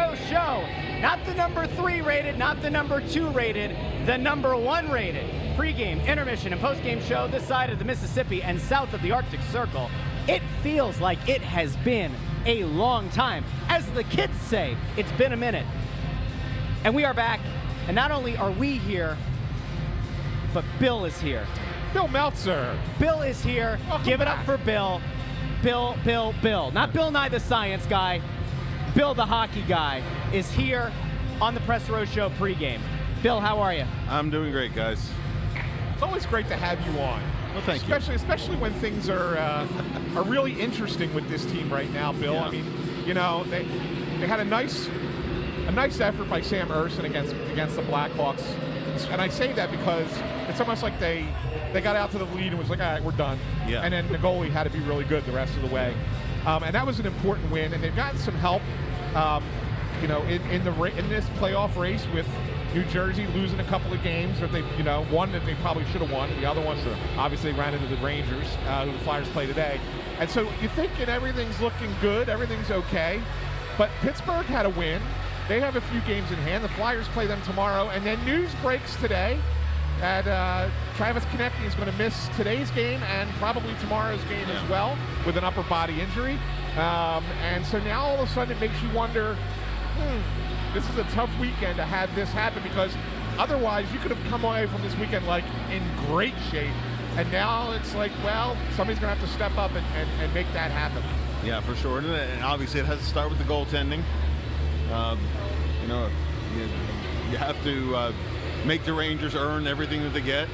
tomorrow's show. Not the number 3 rated, not the number 2 rated, the number 1 rated pregame, intermission, and postgame show this side of the Mississippi and south of the Arctic Circle. It feels like it has been a long time. As the kids say, it's been a minute. And we are back, and not only are we here, but Bill is here. Bill Meltzer. Bill is here. Give it up for Bill. Bill. Not Bill Nye the science guy. Bill the hockey guy is here on the Press Row Show pregame. Bill, how are you? I'm doing great, guys. It's always great to have you on. Well, thank you. Especially when things are really interesting with this team right now, Bill. Yeah. I mean, you know, they had a nice effort by Sam Ersson against the Blackhawks. And I say that because it's almost like they got out to the lead and was like, all right, we're done. Yeah. And then the goalie had to be really good the rest of the way. And that was an important win. And they've gotten some help, in this playoff race with New Jersey losing a couple of games that one that they probably should have won. The other one, obviously, ran into the Rangers, who the Flyers play today. And so you're thinking everything's looking good, everything's okay. But Pittsburgh had a win. They have a few games in hand. The Flyers play them tomorrow. And then news breaks today that Travis Konecny is going to miss today's game and probably tomorrow's game as well with an upper body injury. And so now all of a sudden it makes you wonder, this is a tough weekend to have this happen, because otherwise you could have come away from this weekend like in great shape. And now it's like, well, somebody's going to have to step up and make that happen. Yeah, for sure. And obviously it has to start with the goaltending. You have to make the Rangers earn everything that they get.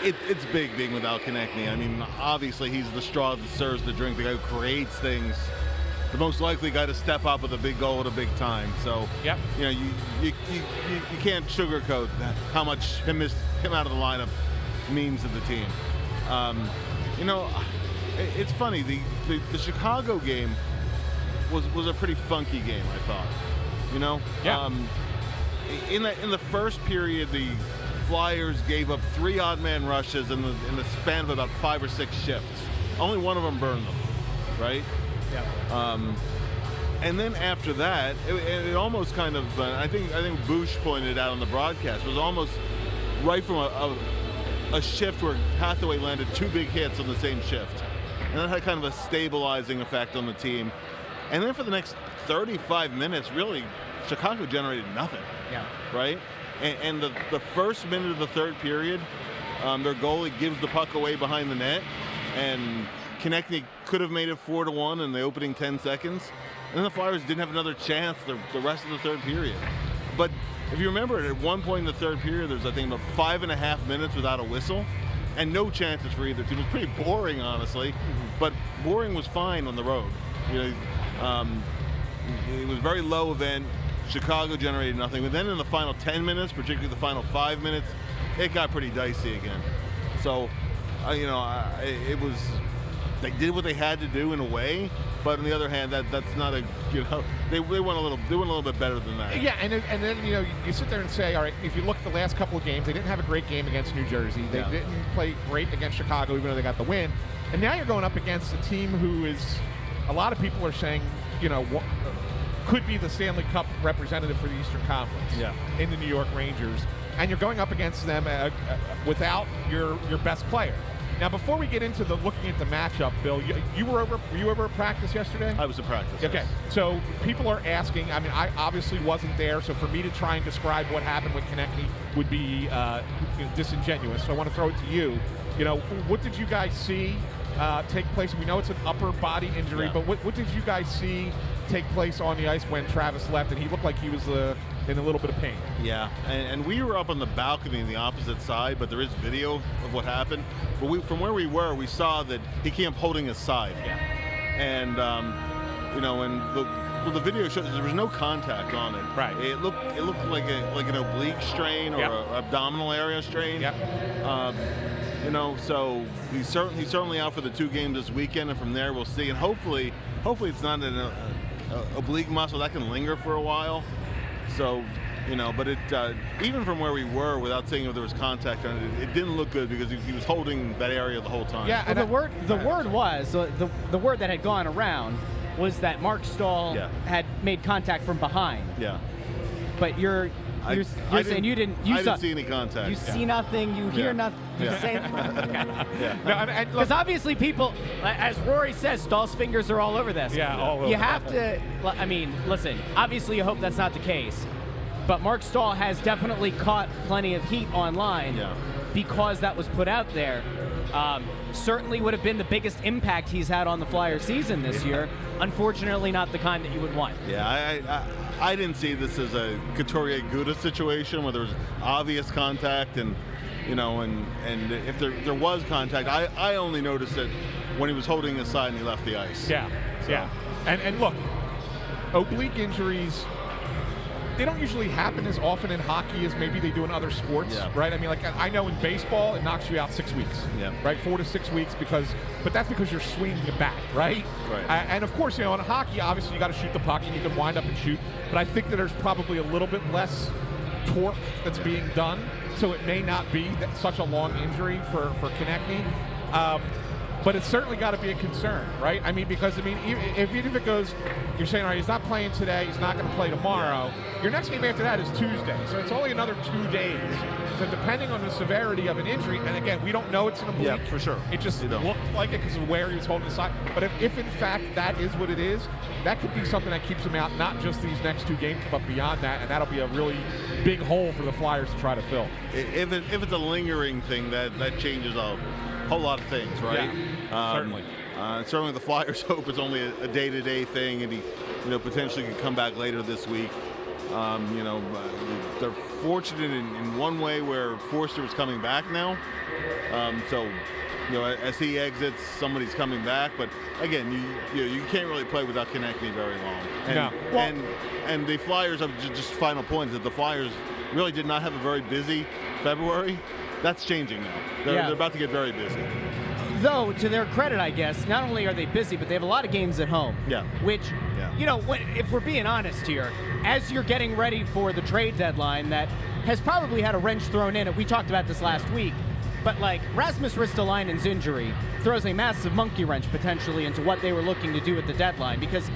It's big being without Konecny. I mean, obviously he's the straw that serves the drink, the guy who creates things, the most likely guy to step up with a big goal at a big time. So, you can't sugarcoat how much him out of the lineup means to the team. It's funny. The Chicago game was a pretty funky game, I thought. In the first period, the Flyers gave up 3 odd man rushes in the span of about 5 or 6 shifts. Only one of them burned them, right? Yeah. And then after that, it almost kind of I think Bush pointed out on the broadcast, was almost right from a shift where Hathaway landed 2 big hits on the same shift, and that had kind of a stabilizing effect on the team. And then for the next 35 minutes, really, Chicago generated nothing. Yeah. Right? And the first minute of the third period, their goalie gives the puck away behind the net, and Konecny could have made it 4-1 in the opening 10 seconds. And then the Flyers didn't have another chance the rest of the third period. But if you remember, at one point in the third period, there's, I think, about 5.5 minutes without a whistle, and no chances for either team. It was pretty boring, honestly, but boring was fine on the road. It was very low event. Chicago generated nothing. But then in the final 10 minutes, particularly the final 5 minutes, it got pretty dicey again. So, it was, they did what they had to do in a way, but on the other hand, that's not a, they went a little bit better than that. Yeah, and then you sit there and say, all right, if you look at the last couple of games, they didn't have a great game against New Jersey. They didn't play great against Chicago, even though they got the win. And now you're going up against a team who is, a lot of people are saying, could be the Stanley Cup representative for the Eastern Conference in the New York Rangers. And you're going up against them without your best player. Now, before we get into looking at the matchup, Bill, were you over at practice yesterday? I was at practice. Okay, yes. So people are asking. I mean, I obviously wasn't there, so for me to try and describe what happened with Konecny would be disingenuous. So I want to throw it to you. What did you guys see take place? We know it's an upper body injury, but what did you guys see take place on the ice when Travis left, and he looked like he was in a little bit of pain? Yeah, and we were up on the balcony on the opposite side, but there is video of what happened. But from where we were, we saw that he came holding his side. Yeah. And, the video shows there was no contact on it. Right. It looked like an oblique strain or an abdominal area strain. Yep. So he's certainly out for the 2 games this weekend, and from there we'll see. And hopefully it's not an oblique muscle that can linger for a while. So, but it even from where we were, without saying if there was contact on it, it didn't look good because he was holding that area the whole time. Yeah, and the word that had gone around was that Mark Stahl had made contact from behind. Yeah. But you're saying you didn't. I didn't see any contact. You see nothing. You hear nothing. You say because obviously people, as Rory says, Stahl's fingers are all over this. Yeah, all over. You have to. I mean, listen. Obviously, you hope that's not the case. But Mark Stahl has definitely caught plenty of heat online because that was put out there. Certainly would have been the biggest impact he's had on the Flyers season this year. Unfortunately, not the kind that you would want. Yeah, I didn't see this as a Couturier-Gouda situation where there was obvious contact and if there was contact, I only noticed it when he was holding his side and he left the ice. Yeah, yeah. And look, oblique injuries, they don't usually happen as often in hockey as maybe they do in other sports, right? I mean, like I know in baseball, it knocks you out 6 weeks, right? 4 to 6 weeks but that's because you're swinging the bat, right? Right. And of course, in hockey, obviously you got to shoot the puck and you can wind up and shoot, but I think that there's probably a little bit less torque that's being done, so it may not be such a long injury for Konechny. But it's certainly got to be a concern, right? I mean, because, even if it goes, you're saying, all right, he's not playing today, he's not going to play tomorrow. Your next game after that is Tuesday, so it's only another 2 days. So depending on the severity of an injury, and again, we don't know it's an oblique. Yeah, for sure. It just looked like it because of where he was holding the side. But if in fact that is what it is, that could be something that keeps him out, not just these next 2 games, but beyond that, and that'll be a really big hole for the Flyers to try to fill. If it's a lingering thing, that changes a whole lot of things, right? Yeah, certainly. Certainly the Flyers hope it's only a day-to-day thing, and he, potentially could come back later this week. They're fortunate in one way where Forster is coming back now. As he exits, somebody's coming back. But again, you can't really play without Konechny very long. And the Flyers have just final point that the Flyers really did not have a very busy February. That's changing now. They're about to get very busy. Though, to their credit, I guess, not only are they busy, but they have a lot of games at home. Yeah. Which, if we're being honest here, as you're getting ready for the trade deadline that has probably had a wrench thrown in it, we talked about this last week, but Rasmus Ristolainen's injury throws a massive monkey wrench potentially into what they were looking to do at the deadline, because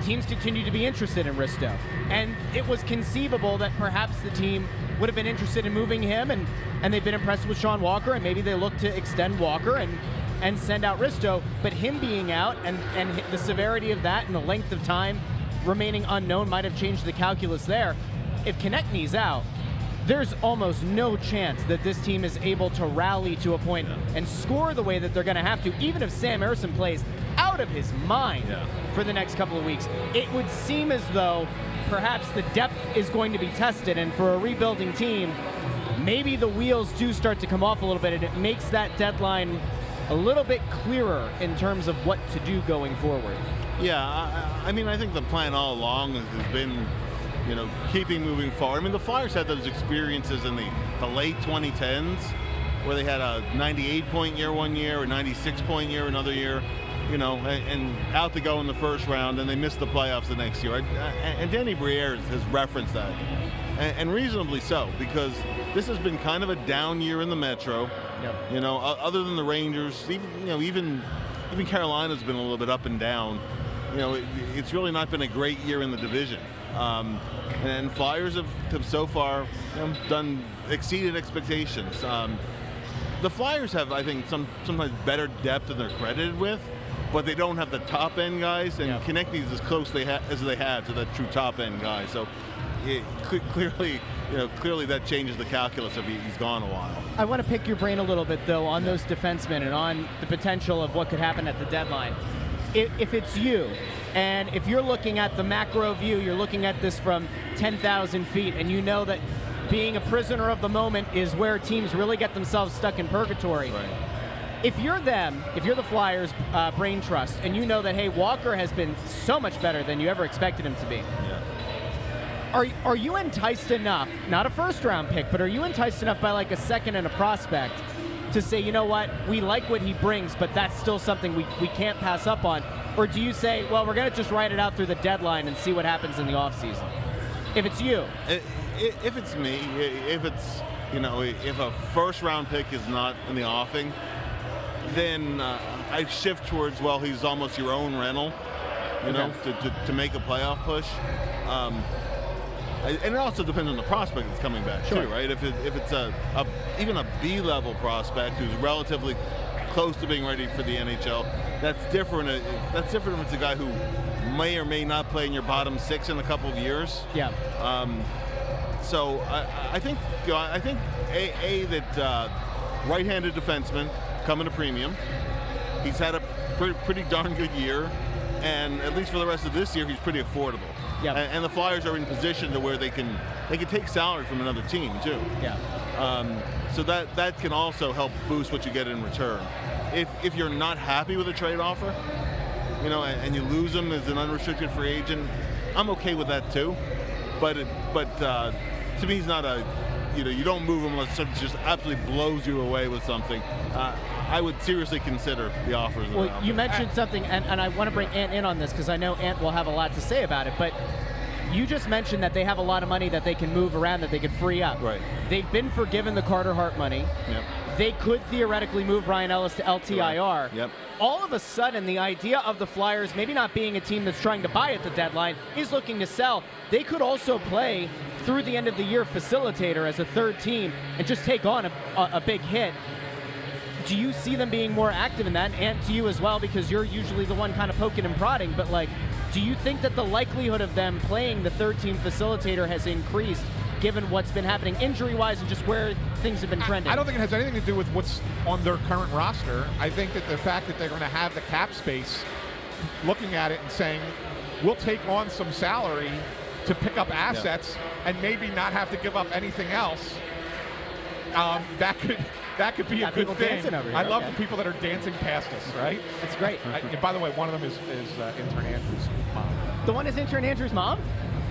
teams continue to be interested in Risto. And it was conceivable that perhaps the team would have been interested in moving him, and they've been impressed with Sean Walker, and maybe they look to extend Walker and send out Risto. But him being out and the severity of that and the length of time remaining unknown might have changed the calculus there. If Konechny's out, there's almost no chance that this team is able to rally to a point and score the way that they're going to have to, even if Sam Ersson plays out of his mind for the next couple of weeks. It would seem as though perhaps the depth is going to be tested, and for a rebuilding team, maybe the wheels do start to come off a little bit, and it makes that deadline a little bit clearer in terms of what to do going forward. Yeah, I think the plan all along has been, keeping moving forward. The Flyers had those experiences in the late 2010s where they had a 98-point year one year, a 96-point year another year, and out to go in the first round, and they missed the playoffs the next year. And Danny Briere has referenced that, and reasonably so, because this has been kind of a down year in the Metro. Yep. Other than the Rangers, even Carolina's been a little bit up and down. It's really not been a great year in the division. And Flyers have so far exceeded expectations. The Flyers have, I think, sometimes better depth than they're credited with, but they don't have the top end guys, and Konechny's as close as they have to that true top end guy. So clearly that changes the calculus if he's gone a while. I want to pick your brain a little bit though on those defensemen and on the potential of what could happen at the deadline. If it's you, and if you're looking at the macro view, you're looking at this from 10,000 feet, and you know that being a prisoner of the moment is where teams really get themselves stuck in purgatory. Right. If you're them, if you're the Flyers brain trust, and you know that, hey, Walker has been so much better than you ever expected him to be, are you enticed enough, not a first-round pick, but are you enticed enough by a second and a prospect to say, you know what, we like what he brings, but that's still something we can't pass up on? Or do you say, well, we're going to just ride it out through the deadline and see what happens in the offseason? If it's you. If it's me, if it's, if a first-round pick is not in the offing, then I shift towards, well, he's almost your own rental. to make a playoff push. And it also depends on the prospect that's coming back too, right? If it's even a B-level prospect who's relatively close to being ready for the NHL, that's different. That's different if it's a guy who may or may not play in your bottom six in a couple of years. Yeah. So I think that right-handed defenseman coming to premium. He's had a pretty darn good year, and at least for the rest of this year, he's pretty affordable. Yeah. And the Flyers are in position to where they can take salary from another team too. Yeah. So that can also help boost what you get in return. If you're not happy with a trade offer, and you lose him as an unrestricted free agent, I'm okay with that too. But to me, he's not a, you don't move him unless something just absolutely blows you away with something. I would seriously consider the offers. Well, you mentioned something, and I want to bring Ant in on this because I know Ant will have a lot to say about it, but you just mentioned that they have a lot of money that they can move around, that they can free up. Right. They've been forgiven the Carter Hart money. Yep. They could theoretically move Ryan Ellis to LTIR. Yep. All of a sudden, the idea of the Flyers maybe not being a team that's trying to buy at the deadline is looking to sell. They could also play through the end of the year facilitator as a third team and just take on a big hit. Do you see them being more active in that? And to you as well, because you're usually the one kind of poking and prodding, but do you think that the likelihood of them playing the third team facilitator has increased given what's been happening injury-wise and just where things have been trending? I don't think it has anything to do with what's on their current roster. I think that the fact that they're going to have the cap space, looking at it and saying, we'll take on some salary to pick up assets and maybe not have to give up anything else, that could be a good thing. I love the people that are dancing past us, right? It's great. By the way, one of them is intern Andrew's mom. The one is intern Andrew's mom?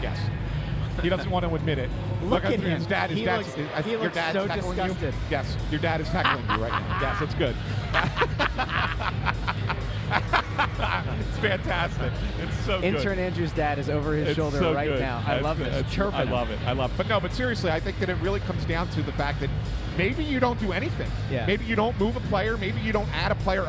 Yes. He doesn't want to admit it. Look at him. His dad, He looks so disgusted. You? Yes, your dad is tackling you right now. Yes, it's good. It's fantastic. It's so good. Intern Andrew's dad is over his shoulder so right good. now. I love this. Chirping. I love it. But seriously, I think that it really comes down to the fact that maybe you don't do anything. Yeah. Maybe you don't move a player. Maybe you don't add a player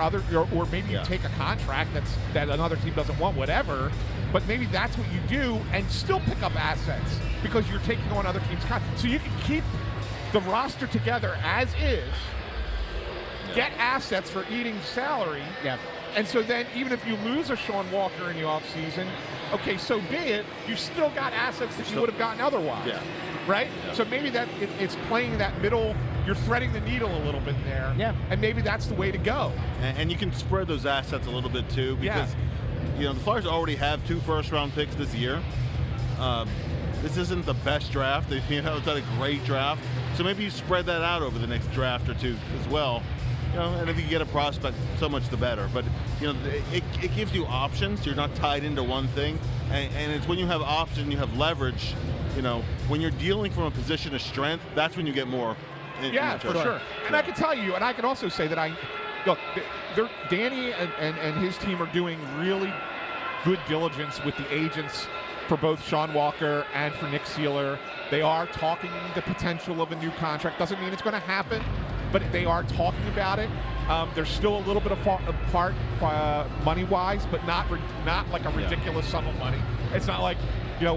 or maybe you take a contract that another team doesn't want, whatever. But maybe that's what you do and still pick up assets because you're taking on other teams' contracts. So you can keep the roster together as is, get assets for eating salary. Yeah. And so then even if you lose a Sean Walker in the offseason, okay, so be it. You still got assets that you would have gotten otherwise. Yeah. Right? Yeah. So maybe it's playing that middle, you're threading the needle a little bit there. Yeah. And maybe that's the way to go. And you can spread those assets a little bit too, because the Flyers already have 2 first-round picks this year. This isn't the best draft. It's not a great draft. So maybe you spread that out over the next draft or two as well. And if you get a prospect, so much the better. But it gives you options. You're not tied into one thing, and it's when you have options, you have leverage. When you're dealing from a position of strength, that's when you get more. For sure. And I can tell you, and I can also say that Danny and his team are doing really good diligence with the agents for both Sean Walker and for Nick Seeler. They are talking the potential of a new contract. Doesn't mean it's going to happen, but they are talking about it. There's still a little bit apart money-wise, but not like a ridiculous sum of money. It's not like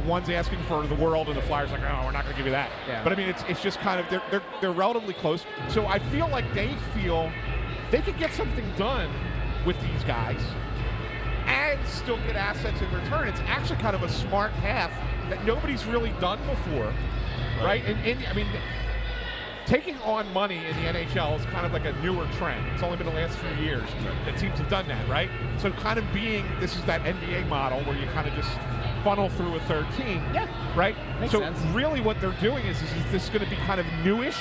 one's asking for the world and the Flyers are like, oh, we're not going to give you that. Yeah. But I mean, it's just kind of they're relatively close. So I feel like they feel they could get something done with these guys and still get assets in return. It's actually kind of a smart path that nobody's really done before, right? And I mean, taking on money in the NHL is kind of like a newer trend. It's only been the last few years that teams have done that, right? So kind of this is that NBA model where you kind of just funnel through a third team, right? Makes so sense. really what they're doing is this going to be kind of newish,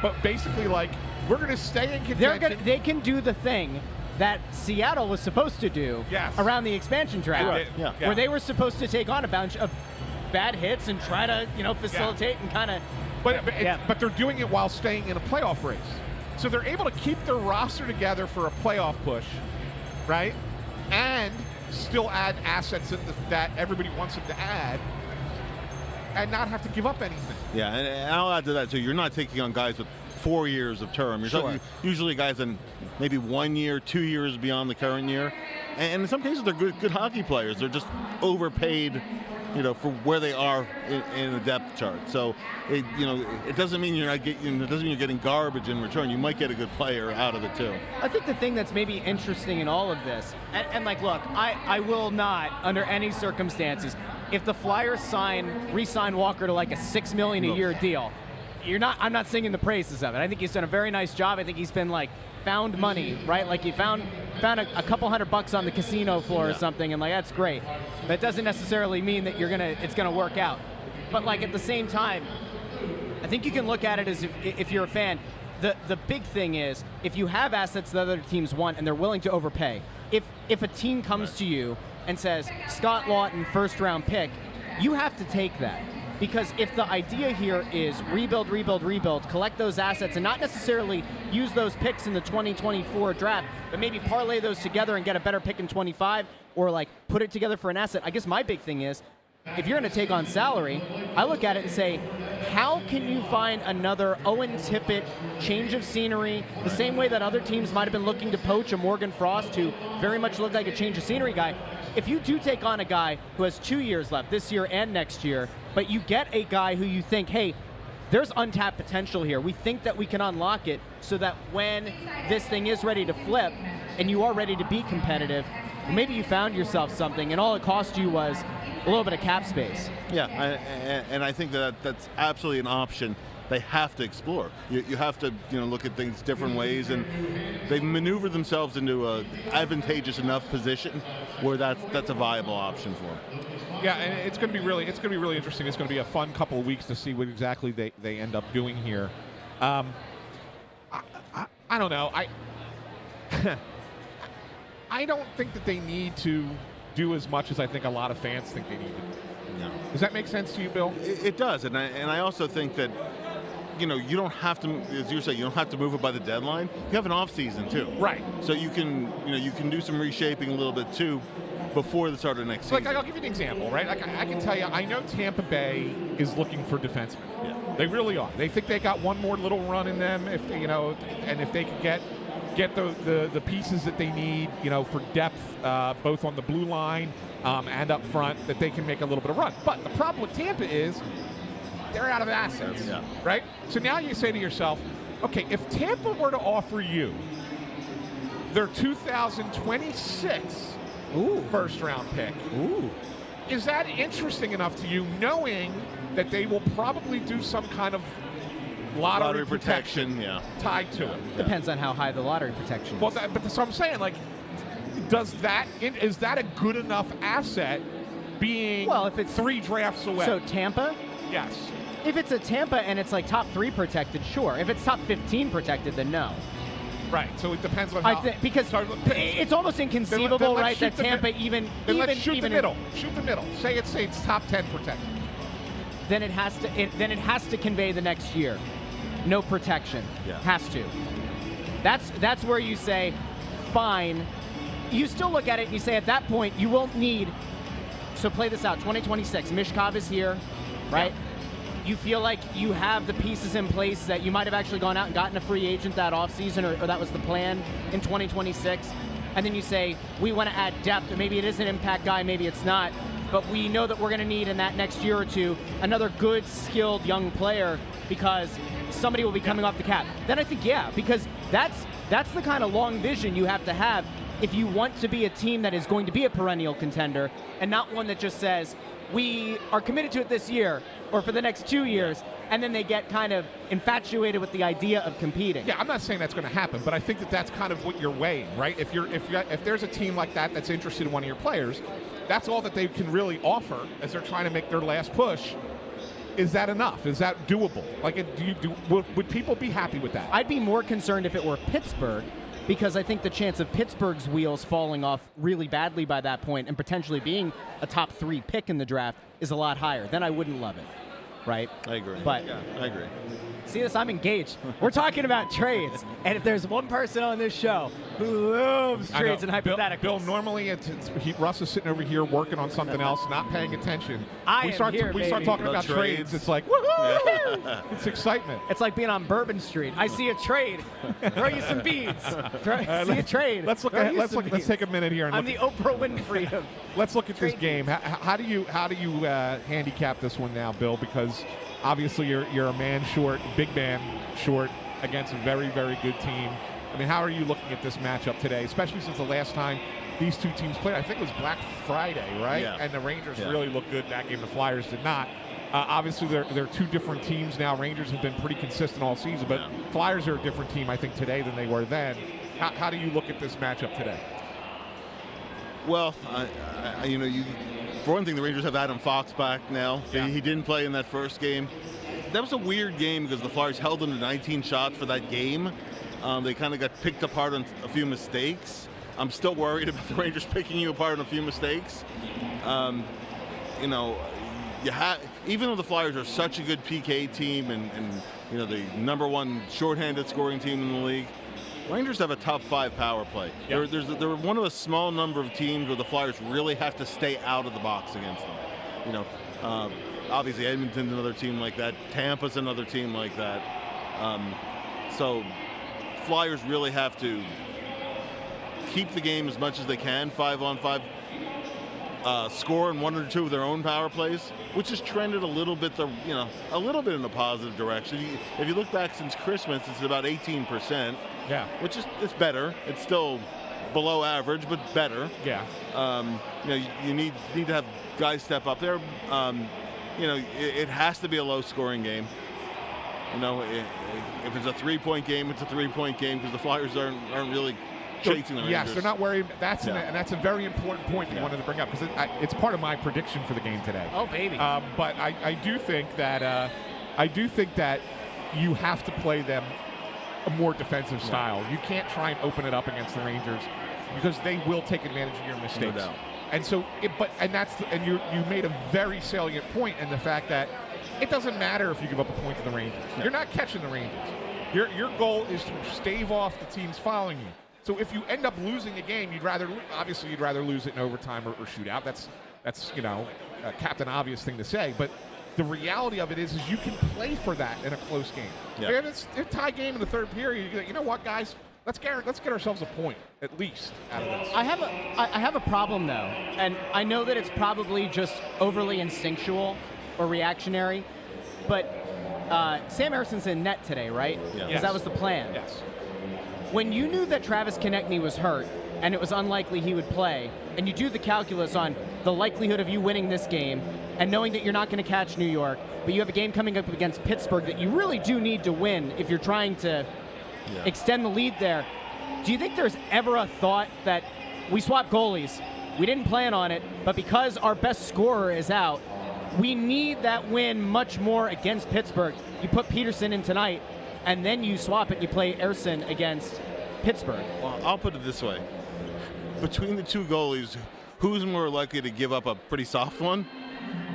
but basically like we're going to stay in contention. They can do the thing that Seattle was supposed to do around the expansion draft, where they were supposed to take on a bunch of bad hits and try to facilitate and kind of. But they're doing it while staying in a playoff race. So they're able to keep their roster together for a playoff push, right? And still add assets that everybody wants them to add and not have to give up anything. Yeah, and I'll add to that, too. You're not taking on guys with 4 years of term. You're talking usually guys in maybe 1 year, 2 years beyond the current year. And in some cases, they're good hockey players. They're just overpaid, for where they are in the depth chart. So, it doesn't mean it doesn't mean you're getting garbage in return. You might get a good player out of it too. I think the thing that's maybe interesting in all of this, and look, I will not, under any circumstances, if the Flyers re-sign Walker to like a $6 million a year deal, I'm not singing the praises of it. I think he's done a very nice job. I think he's been found money, right? Like he found a couple $100 on the casino floor or something, and that's great. That doesn't necessarily mean that it's gonna work out. But at the same time, I think you can look at it as if you're a fan. The big thing is if you have assets that other teams want and they're willing to overpay. If a team comes to you and says Scott Lawton first round pick, you have to take that. Because if the idea here is rebuild, collect those assets, and not necessarily use those picks in the 2024 draft, but maybe parlay those together and get a better pick in 25, or put it together for an asset. I guess my big thing is, if you're going to take on salary, I look at it and say, how can you find another Owen Tippett change of scenery, the same way that other teams might have been looking to poach a Morgan Frost, who very much looked like a change of scenery guy. If you do take on a guy who has 2 years left, this year and next year, but you get a guy who you think, hey, there's untapped potential here. We think that we can unlock it so that when this thing is ready to flip and you are ready to be competitive, maybe you found yourself something and all it cost you was a little bit of cap space. Yeah, and I think that's absolutely an option they have to explore. You have to look at things different ways, and they've maneuvered themselves into a advantageous enough position where that's a viable option for them. Yeah, and it's going to be really interesting. It's going to be a fun couple of weeks to see what exactly they end up doing here. I don't know. I don't think that they need to do as much as I think a lot of fans think they need to do. No. Does that make sense to you, Bill? It does, and I also think that you don't have to, as you say, you don't have to move it by the deadline. You have an off season too, right? So you can do some reshaping a little bit too before the start of next season. I'll give you an example, right? I can tell you, I know Tampa Bay is looking for defensemen. Yeah. They really are. They think they got one more little run in them if they, and if they can get the pieces that they need, for depth, both on the blue line and up front, that they can make a little bit of run. But the problem with Tampa is they're out of assets, right? So now you say to yourself, okay, if Tampa were to offer you their 2026 first-round pick, is that interesting enough to you, knowing that they will probably do some kind of lottery protection tied to it? Depends on how high the lottery protection is. Well, but that's what I'm saying. Is that a good enough asset being if it's 3 drafts away? So Tampa? Yes. If it's a Tampa and it's top 3 protected, sure. If it's top 15 protected, then no. Right. So it depends on how. Because it's almost inconceivable, right, that Tampa let's shoot the middle. Shoot the middle. Say it's top 10 protected. Then it has to convey the next year. No protection. Yeah. Has to. That's where you say, fine. You still look at it and you say, at that point, you won't need. So play this out. 2026. Mishkov is here, right? Yeah. You feel like you have the pieces in place that you might have actually gone out and gotten a free agent that offseason, or that was the plan in 2026. And then you say, we want to add depth. Maybe it is an impact guy, maybe it's not. But we know that we're going to need in that next year or two another good, skilled young player because somebody will be coming off the cap. Then I think, because that's the kind of long vision you have to have if you want to be a team that is going to be a perennial contender and not one that just says, we are committed to it this year or for the next 2 years, and then they get kind of infatuated with the idea of competing. Yeah, I'm not saying that's going to happen, but I think that's kind of what you're weighing, right? If there's a team like that that's interested in one of your players, that's all that they can really offer as they're trying to make their last push. Is that enough? Is that doable? Would people be happy with that? I'd be more concerned if it were Pittsburgh, because I think the chance of Pittsburgh's wheels falling off really badly by that point and potentially being a top 3 pick in the draft is a lot higher. Then I wouldn't love it, right? I agree. But I agree. See this? I'm engaged. We're talking about trades. And if there's one person on this show who loves trades and hypotheticals. Bill, normally Russ is sitting over here working on something else, not paying attention. We start talking about trades. It's like, woohoo! It's excitement. It's like being on Bourbon Street. I see a trade. Throw you some beads. See a trade. Let's take a minute here. And I'm the Oprah Winfrey of. Let's look at this game. How do you handicap this one now, Bill? Because obviously you're a man short, big man short against a very, very good team. I mean, how are you looking at this matchup today, especially since the last time these two teams played? I think it was Black Friday, right? Yeah. And the Rangers really looked good in that game. The Flyers did not. Obviously, they're two different teams now. Rangers have been pretty consistent all season, but Flyers are a different team, I think, today than they were then. How do you look at this matchup today? Well, for one thing, the Rangers have Adam Fox back now. Yeah. He didn't play in that first game. That was a weird game because the Flyers held them to 19 shots for that game. They kind of got picked apart on a few mistakes. I'm still worried about the Rangers picking you apart on a few mistakes. Even though the Flyers are such a good PK team and the number one shorthanded scoring team in the league, Rangers have a top 5 power play. Yep. They're one of a small number of teams where the Flyers really have to stay out of the box against them. Obviously Edmonton's another team like that. Tampa's another team like that. So Flyers really have to keep the game as much as they can, 5-on-5. Score in 1 or 2 of their own power plays, which has trended a little bit in a positive direction. If you look back since Christmas, it's about 18%. Yeah, which is it's better. It's still below average, but better. Yeah. You need to have guys step up there. It has to be a low-scoring game. If it's a 3-point game, it's a 3-point game because the Flyers aren't really chasing the Rangers. Yes, they're not worried. And that's a very important point that you wanted to bring up because it's part of my prediction for the game today. Oh, baby. But I do think that you have to play them a more defensive style. You can't try and open it up against the Rangers because they will take advantage of your mistakes. No doubt. And so, you made a very salient point in the fact that it doesn't matter if you give up a point to the Rangers. No. You're not catching the Rangers. Your goal is to stave off the teams following you. So if you end up losing a game, you'd rather lose it in overtime or shootout. That's a Captain Obvious thing to say, but the reality of it is you can play for that in a close game. Yeah. If it's a tie game in the third period, you know what, guys? Let's get ourselves a point at least out of this. I have a problem though, and I know that it's probably just overly instinctual or reactionary, but Sam Erson's in net today, right? Yeah. Because that was the plan. Yes. When you knew that Travis Konechny was hurt and it was unlikely he would play, and you do the calculus on the likelihood of you winning this game and knowing that you're not going to catch New York, but you have a game coming up against Pittsburgh that you really do need to win if you're trying to extend the lead there, do you think there's ever a thought that we swap goalies? We didn't plan on it, but because our best scorer is out, we need that win much more against Pittsburgh. You put Peterson in tonight, and then you swap it and you play Erson against Pittsburgh. Well, I'll put it this way. Between the two goalies, who's more likely to give up a pretty soft one?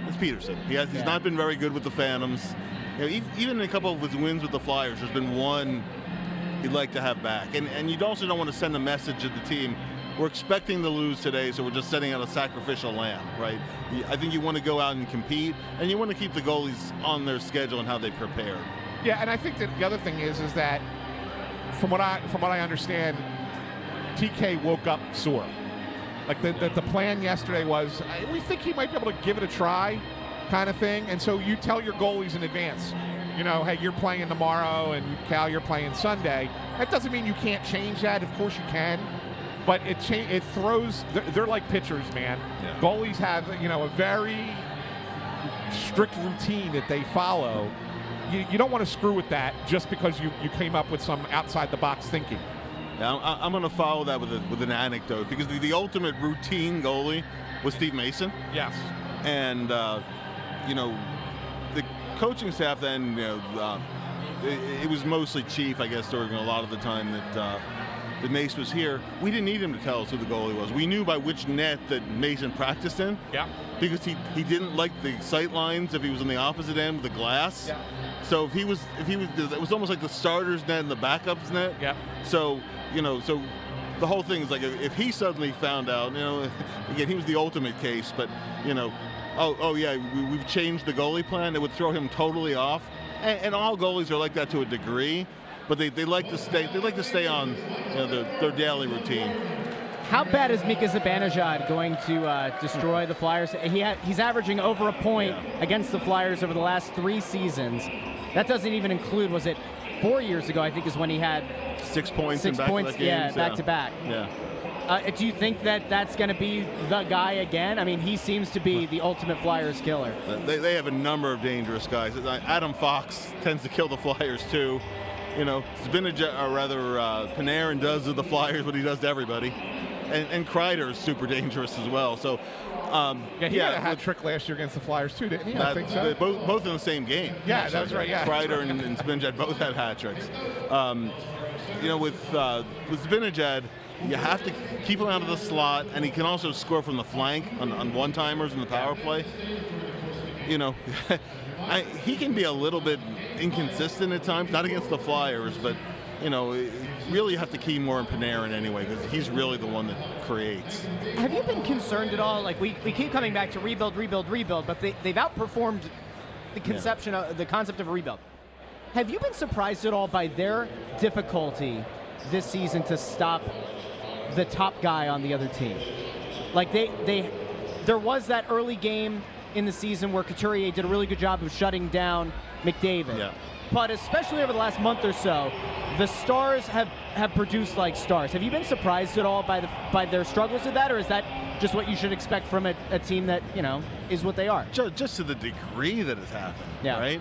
It's Peterson. He's not been very good with the Phantoms. Even in a couple of his wins with the Flyers, there's been one he'd like to have back. And you also don't want to send a message to the team, we're expecting to lose today, so we're just setting out a sacrificial lamb, right? I think you want to go out and compete, and you want to keep the goalies on their schedule and how they prepare. Yeah, and I think that the other thing is that from what I understand, TK woke up sore. Like the plan yesterday was, we think he might be able to give it a try, kind of thing. And so you tell your goalies in advance, hey, you're playing tomorrow, and Cal, you're playing Sunday. That doesn't mean you can't change that. Of course you can, but it throws. They're like pitchers, man. Yeah. Goalies have a very strict routine that they follow. You don't want to screw with that just because you came up with some outside the box thinking. Yeah, I'm going to follow that with an anecdote, because the ultimate routine goalie was Steve Mason. Yes. And the coaching staff then, it was mostly Chief, I guess, during a lot of the time that that Mace was here, we didn't need him to tell us who the goalie was. We knew by which net that Mason practiced in. Yeah. Because he didn't like the sight lines if he was on the opposite end with the glass. Yeah. So if he was, it was almost like the starter's net and the backup's net. Yeah. So, so the whole thing is like, if he suddenly found out, again, he was the ultimate case, but, oh yeah, we've changed the goalie plan, it would throw him totally off. And all goalies are like that to a degree, but they like to stay on their daily routine. How bad is Mika Zibanejad going to destroy the Flyers? He's averaging over a point against the Flyers over the last 3 seasons. That doesn't even include, was it 4 years ago, I think, is when he had 6 points in back-to-back games. Back to back. Yeah. Do you think that that's going to be the guy again? I mean, he seems to be the ultimate Flyers killer. They have a number of dangerous guys. Adam Fox tends to kill the Flyers too. Zibanejad, or rather Panarin does to the Flyers what he does to everybody. And Kreider is super dangerous as well. So, he had a hat trick last year against the Flyers too, didn't he? I think so. Both in the same game. Yeah, that's right. Yeah, Kreider and Zibanejad both had hat tricks. With Zibanejad, you have to keep him out of the slot, and he can also score from the flank on one-timers in the power play. He can be a little bit inconsistent at times, not against the Flyers, but really you have to key more on Panarin anyway, because he's really the one that creates. Have you been concerned at all? Like, we keep coming back to rebuild, but they've outperformed the conception of the concept of a rebuild. Have you been surprised at all by their difficulty this season to stop the top guy on the other team? Like, there was that early game in the season where Couturier did a really good job of shutting down McDavid. Yeah. But especially over the last month or so, the Stars have produced like stars. Have you been surprised at all by their struggles with that, or is that just what you should expect from a team that is what they are? Just to the degree that it's happened, right?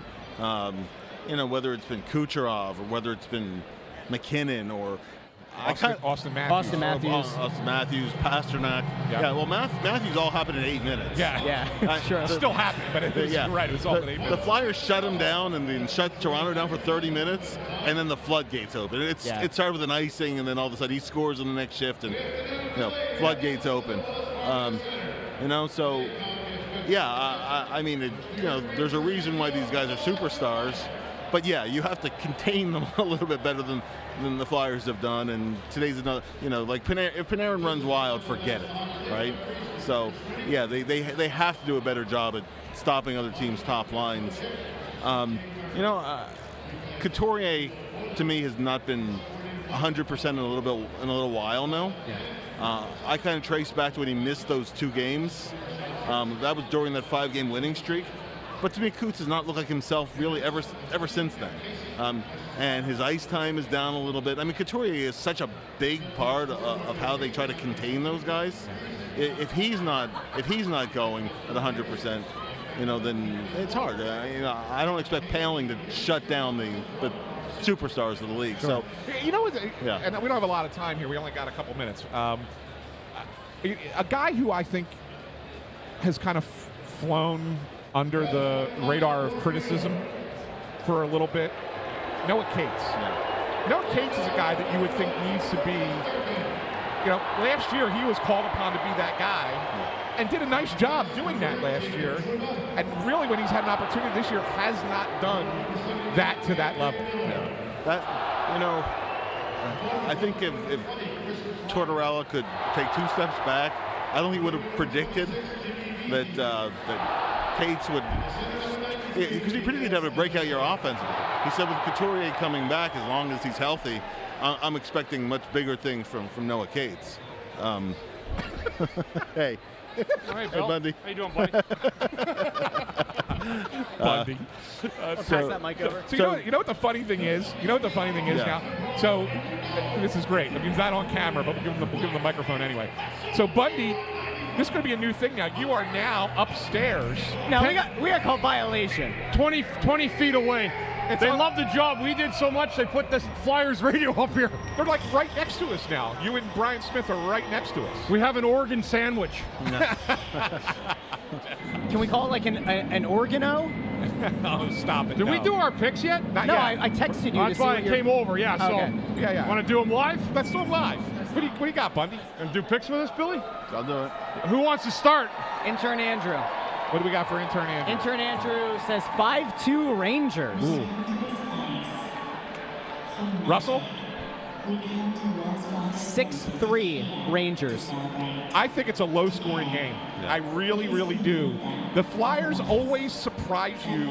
Whether it's been Kucherov or whether it's been McKinnon or Austin Matthews. Austin Matthews, Pasternak. Yeah, well, Matthews all happened in 8 minutes. Yeah. Sure. It still happened, but you're right. It was all in 8 minutes. The Flyers shut him down and then shut Toronto down for 30 minutes, and then the floodgates open. It started with an icing, and then all of a sudden he scores in the next shift, and floodgates open. So I mean, there's a reason why these guys are superstars. But yeah, you have to contain them a little bit better than the Flyers have done. And today's another, like if Panarin runs wild, forget it, right? So yeah, they have to do a better job at stopping other teams' top lines. Couturier to me has not been 100% in a little while now. Yeah. I kind of trace back to when he missed those 2 games. That was during that 5-game winning streak. But to me, Coots has not looked like himself really ever since then. And his ice time is down a little bit. I mean, Couturier is such a big part of how they try to contain those guys. If he's not going at 100%, then it's hard. I don't expect Paling to shut down the superstars of the league. Sure. So, and we don't have a lot of time here. We only got a couple minutes. A guy who I think has kind of flown under the radar of criticism for a little bit, Noah Cates. Yeah. Noah Cates is a guy that you would think needs to be, last year he was called upon to be that guy and did a nice job doing that last year. And really when he's had an opportunity this year has not done that to that level. Yeah. I think if Tortorella could take 2 steps back, I don't think he would have predicted that Cates would, because he predicted to have a breakout year offensively. He said with Couturier coming back, as long as he's healthy, I'm expecting much bigger things from Noah Cates. Hey. All right, Bill. Hey, Bundy. How you doing, buddy? Bundy. Pass that mic over. So you know what the funny thing is? Now? So this is great. I mean, he's not on camera, but we'll give him the microphone anyway. So Bundy, this is going to be a new thing now. You are now upstairs. No, we got called violation. 20 feet away. They love the job. We did so much, they put this Flyers radio up here. They're like right next to us now. You and Brian Smith are right next to us. We have an Oregon sandwich. Can we call it like an organo? Oh, stop it. Did no. we do our picks yet? Not No, yet. I texted you to That's see why what I your- came over. Yeah. So. Okay. Yeah. Want to do them live? Let's do them live. What do you got, Bundy? And do picks with us, Billy? I'll do it. Who wants to start? Intern Andrew. What do we got for intern Andrew? Intern Andrew says 5-2 Rangers. Ooh. Russell? 6-3 Rangers. I think it's a low-scoring game. Yeah. I really, really do. The Flyers always surprise you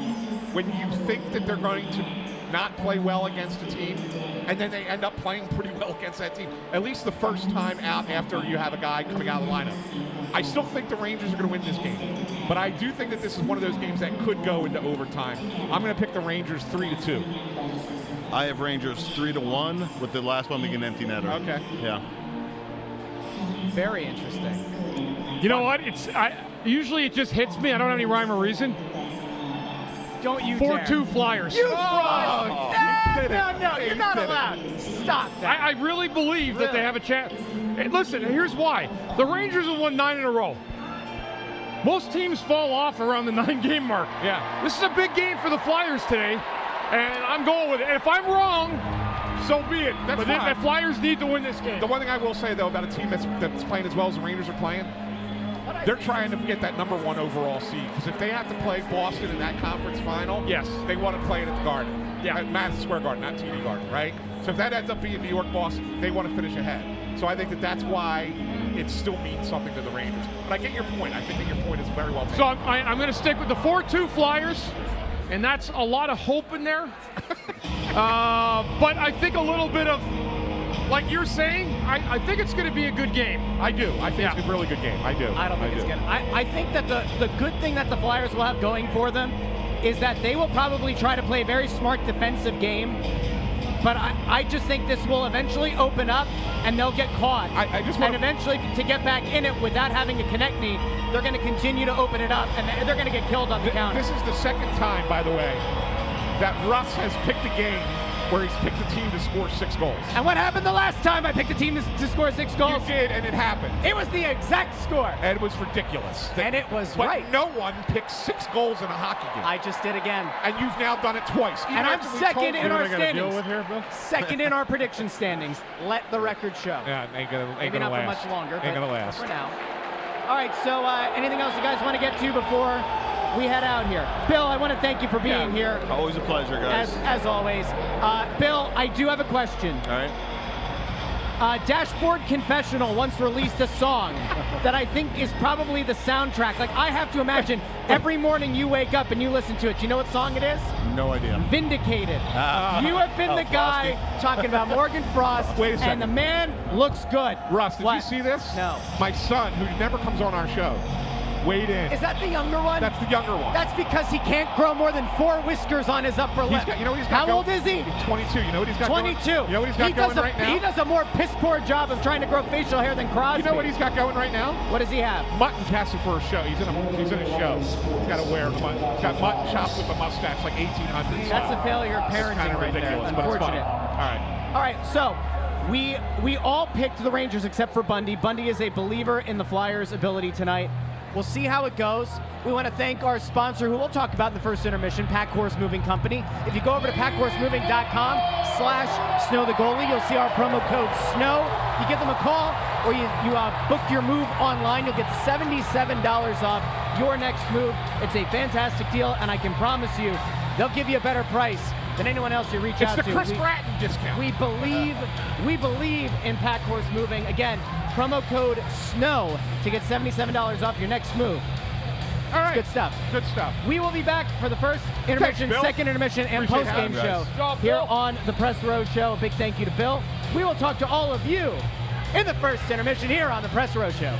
when you think that they're going to not play well against a team, and then they end up playing pretty well against that team, at least the first time out after you have a guy coming out of the lineup. I still think the Rangers are going to win this game, but I do think that this is one of those games that could go into overtime. I'm going to pick the Rangers 3-2. I have Rangers 3-1 with the last one being an empty netter. Okay. Yeah. Very interesting. You know what? Usually it just hits me. I don't have any rhyme or reason. Don't you 4-2 Flyers. You fraud! you did it. No, Yeah, you're you not did it. allowed. Stop that. I really believe that they Really? have a chance. Hey, listen, here's why. The Rangers have won 9 in a row. Most teams fall off around the 9-game mark. Yeah. This is a big game for the Flyers today, and I'm going with it. And if I'm wrong, so be it. That's But fine. the Flyers need to win this game. The one thing I will say, though, about a team that's playing as well as the Rangers are playing, they're trying to get that #1 overall seed. Because if they have to play Boston in that conference final, Yes. they want to play it at the Garden. Yeah. At Madison Square Garden, not TD Garden, right? So if that ends up being New York, Boston, they want to finish ahead. So I think that that's why it still means something to the Rangers. But I get your point. I think that your point is very well taken. So I'm going to stick with the 4-2 Flyers, and that's a lot of hope in there. But I think a little bit of, like you're saying, I think it's going to be a good game. I do. I think it's a really good game. I do. I don't think it's do. good. I think that the good thing that the Flyers will have going for them is that they will probably try to play a very smart defensive game. But I just think this will eventually open up and they'll get caught. I just and want eventually to get back in it without having to connect me, they're going to continue to open it up and they're going to get killed on the counter. This is the second time, by the way, that Russ has picked a game where he's picked a team to score 6 goals. And what happened the last time I picked a team to score 6 goals? You did, and it happened. It was the exact score. And it was ridiculous. And it was but right. no one picks 6 goals in a hockey game. I just did again. And you've now done it twice. Even And I'm after we second told you in our what I gotta Deal standings. with here, Bill? Second in our prediction standings. Let the record show. Yeah, ain't gonna Maybe not last. for much longer, Ain't but gonna last. for now. All right, so anything else you guys want to get to before we head out here? Bill, I want to thank you for being here. Always a pleasure, guys. As always. Bill, I do have a question. All right. Dashboard Confessional once released a song that I think is probably the soundtrack. Like, I have to imagine every morning you wake up and you listen to it. Do you know what song it is? No idea. Vindicated. You have been the guy talking about Morgan Frost, Wait a second. and the man looks good. Russ, did What? you see this? No. My son, who never comes on our show, weighed in. Is that the younger one? That's the younger one. That's because he can't grow more than 4 whiskers on his upper lip. You know what he's got How going? old is he? 22. You know what he's got 22. going? You know what he's got going right now? He does a more piss poor job of trying to grow facial hair than Crosby. You know what he's got going right now? What does he have? Mutton casting for a show. He's in a show. He's got to wear mutton. He's got mutton chops with a mustache like 1800s. That's a failure of It's parenting kind of right there. ridiculous, but it's fine. Unfortunate. All right. All right, so we all picked the Rangers except for Bundy. Bundy is a believer in the Flyers' ability tonight. We'll see how it goes. We want to thank our sponsor, who we'll talk about in the first intermission, Pack Horse Moving Company. If you go over to packhorsemoving.com/Snow the Goalie, you'll see our promo code SNOW. You give them a call or you book your move online, you'll get $77 off your next move. It's a fantastic deal, and I can promise you, they'll give you a better price than anyone else you reach It's out the to. Chris Bratton discount. We believe in Pack Horse Moving. Again, promo code SNOW to get $77 off your next move. All right. Good stuff. Good stuff. We will be back for the first intermission, Bill. second intermission, and Appreciate post-game having show us. Good job, here Bill. on the Press Row Show. A big thank you to Bill. We will talk to all of you in the first intermission here on the Press Row Show.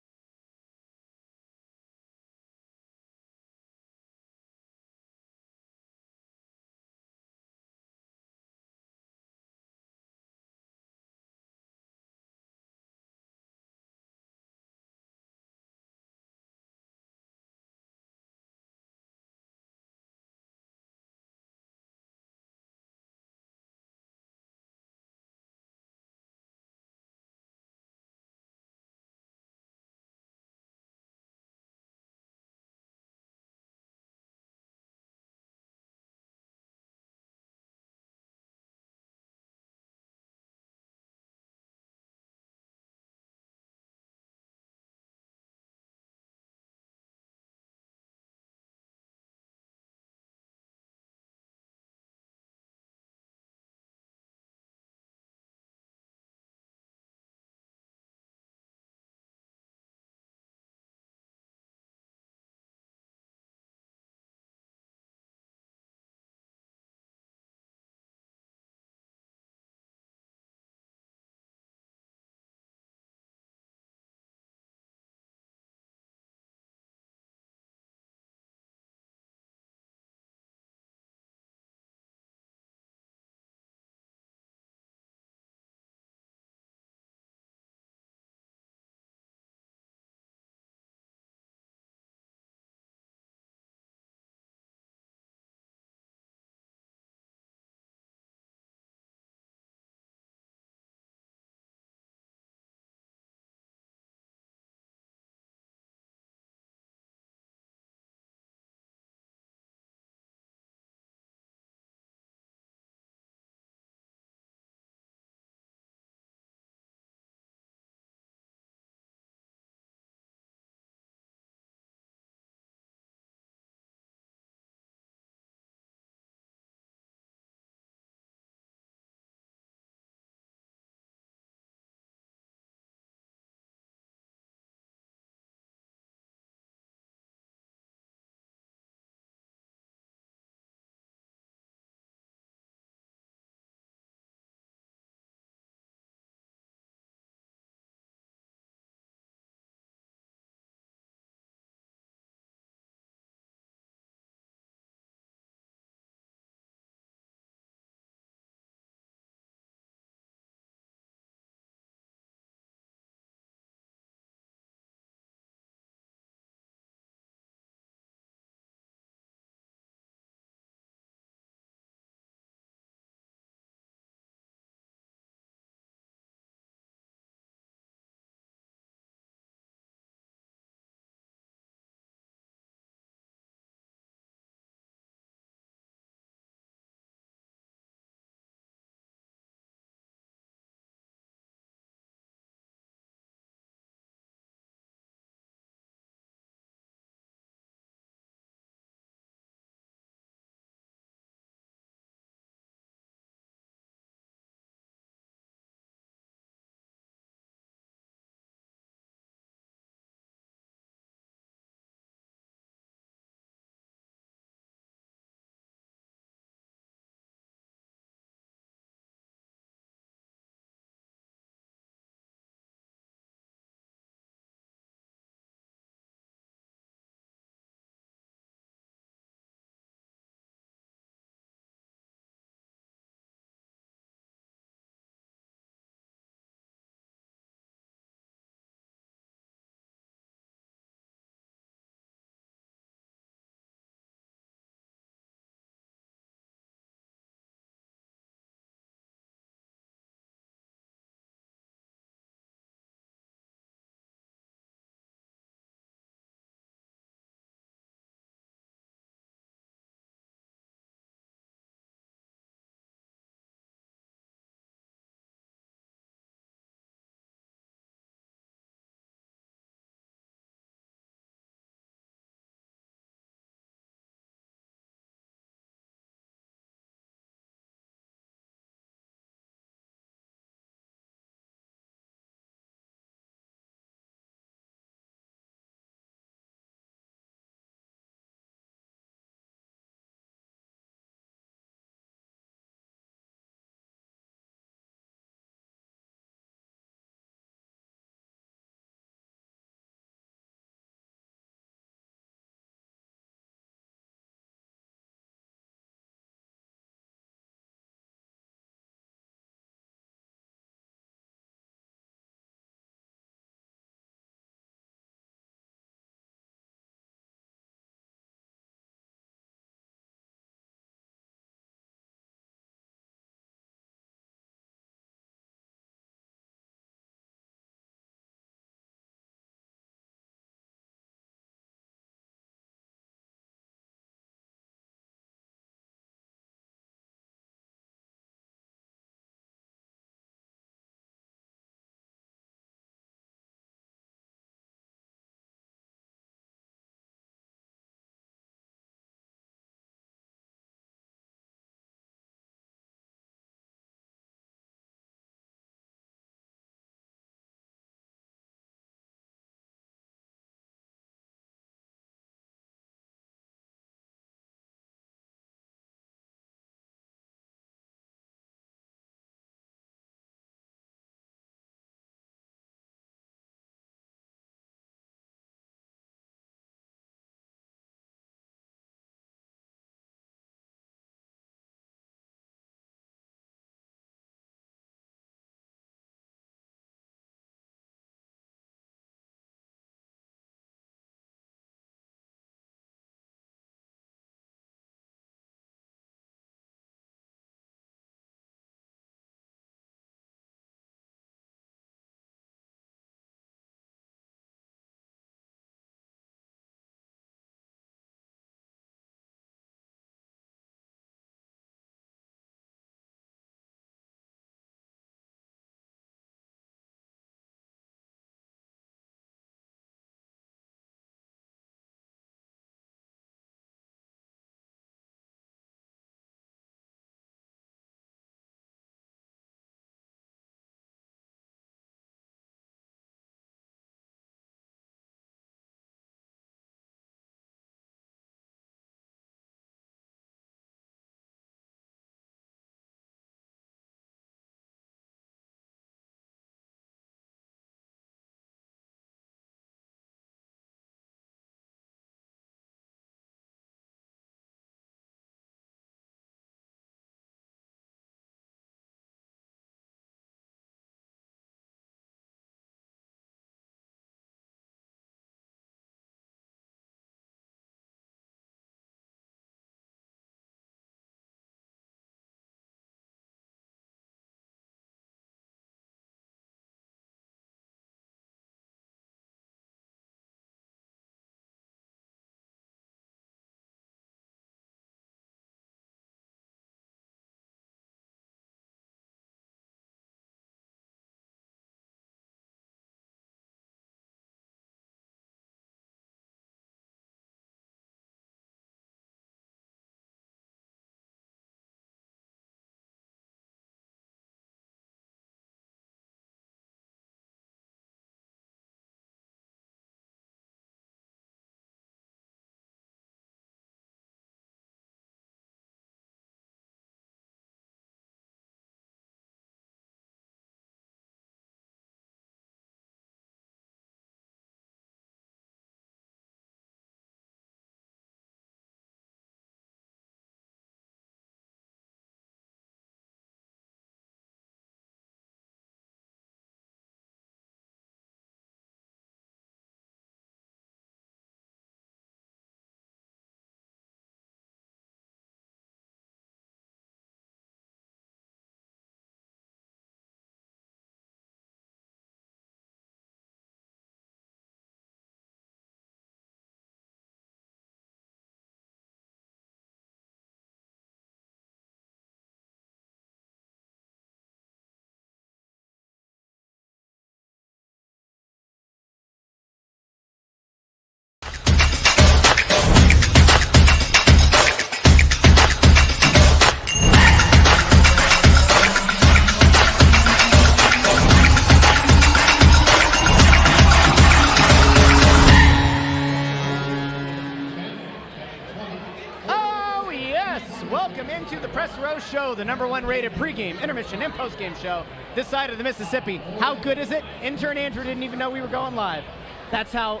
Press Row Show, the #1 rated pregame, intermission, and postgame show this side of the Mississippi. How good is it? Intern Andrew didn't even know we were going live. That's how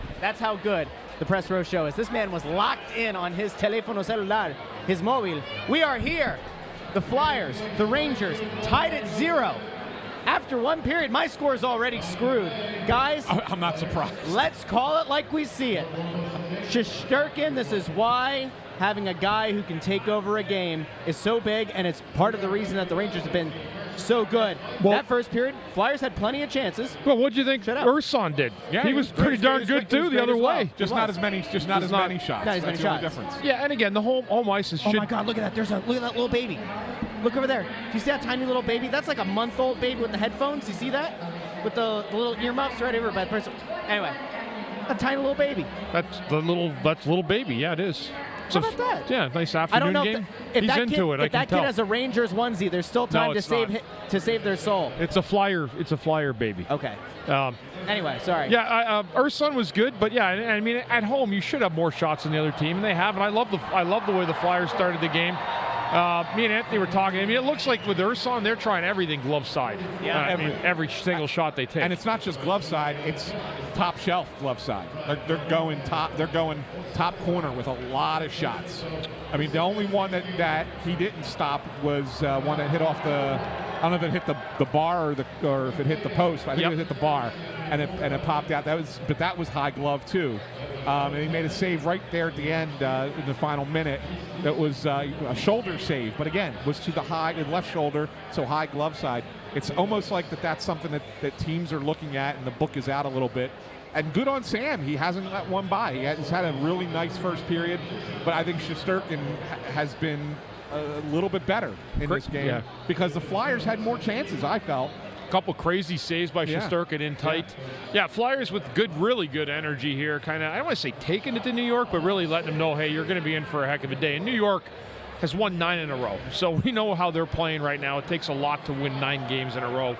good the Press Row Show is. This man was locked in on his teléfono celular, his mobile. We are here. The Flyers, the Rangers, tied at 0. After one period, my score is already screwed. Guys, I'm not surprised. Let's call it like we see it. Shesterkin, this is why having a guy who can take over a game is so big, and it's part of the reason that the Rangers have been so good. Well, that first period, Flyers had plenty of chances. Well, what do you think Urson did? Yeah, he was pretty darn good too the other way. Just not as many shots. Not as many That's the only shots. difference. Yeah, and again, the home ice is. Oh my God! Look at that! Look at that little baby. Look over there. Do you see that tiny little baby? That's like a month-old baby with the headphones. You see that? With the little earmuffs right over by the person. Anyway, a tiny little baby. That's little baby. Yeah, it is. How about that? Yeah, nice afternoon I don't know game. if He's that into kid, it. If I can that tell. kid has a Rangers onesie, there's still time to save their soul. It's a Flyer baby. Okay. Anyway, sorry. Yeah, Urson was good, but yeah, I mean, at home you should have more shots than the other team, and they have. And I love the way the Flyers started the game. Me and Anthony were talking. I mean, it looks like with Urson, they're trying everything glove side. Yeah, every single shot they take. And it's not just glove side; it's top shelf glove side. They're going top. They're going top corner with a lot of shots. I mean, the only one that he didn't stop was one that hit off the. I don't know if it hit the bar or if it hit the post. I think it hit the bar, and it popped out. That was high glove too. And he made a save right there at the end in the final minute. That was a shoulder save, but again, was to the left shoulder, so high glove side. It's almost like that's something that teams are looking at, and the book is out a little bit. And good on Sam. He hasn't let one by. He's had a really nice first period, but I think Shesterkin has been a little bit better in this game because the Flyers had more chances, I felt. Couple crazy saves by Shesterkin in tight. Yeah, Flyers with really good energy here. Kind of, I don't want to say taking it to New York, but really letting them know, hey, you're going to be in for a heck of a day. And New York has won 9 in a row, so we know how they're playing right now. It takes a lot to win 9 games in a row.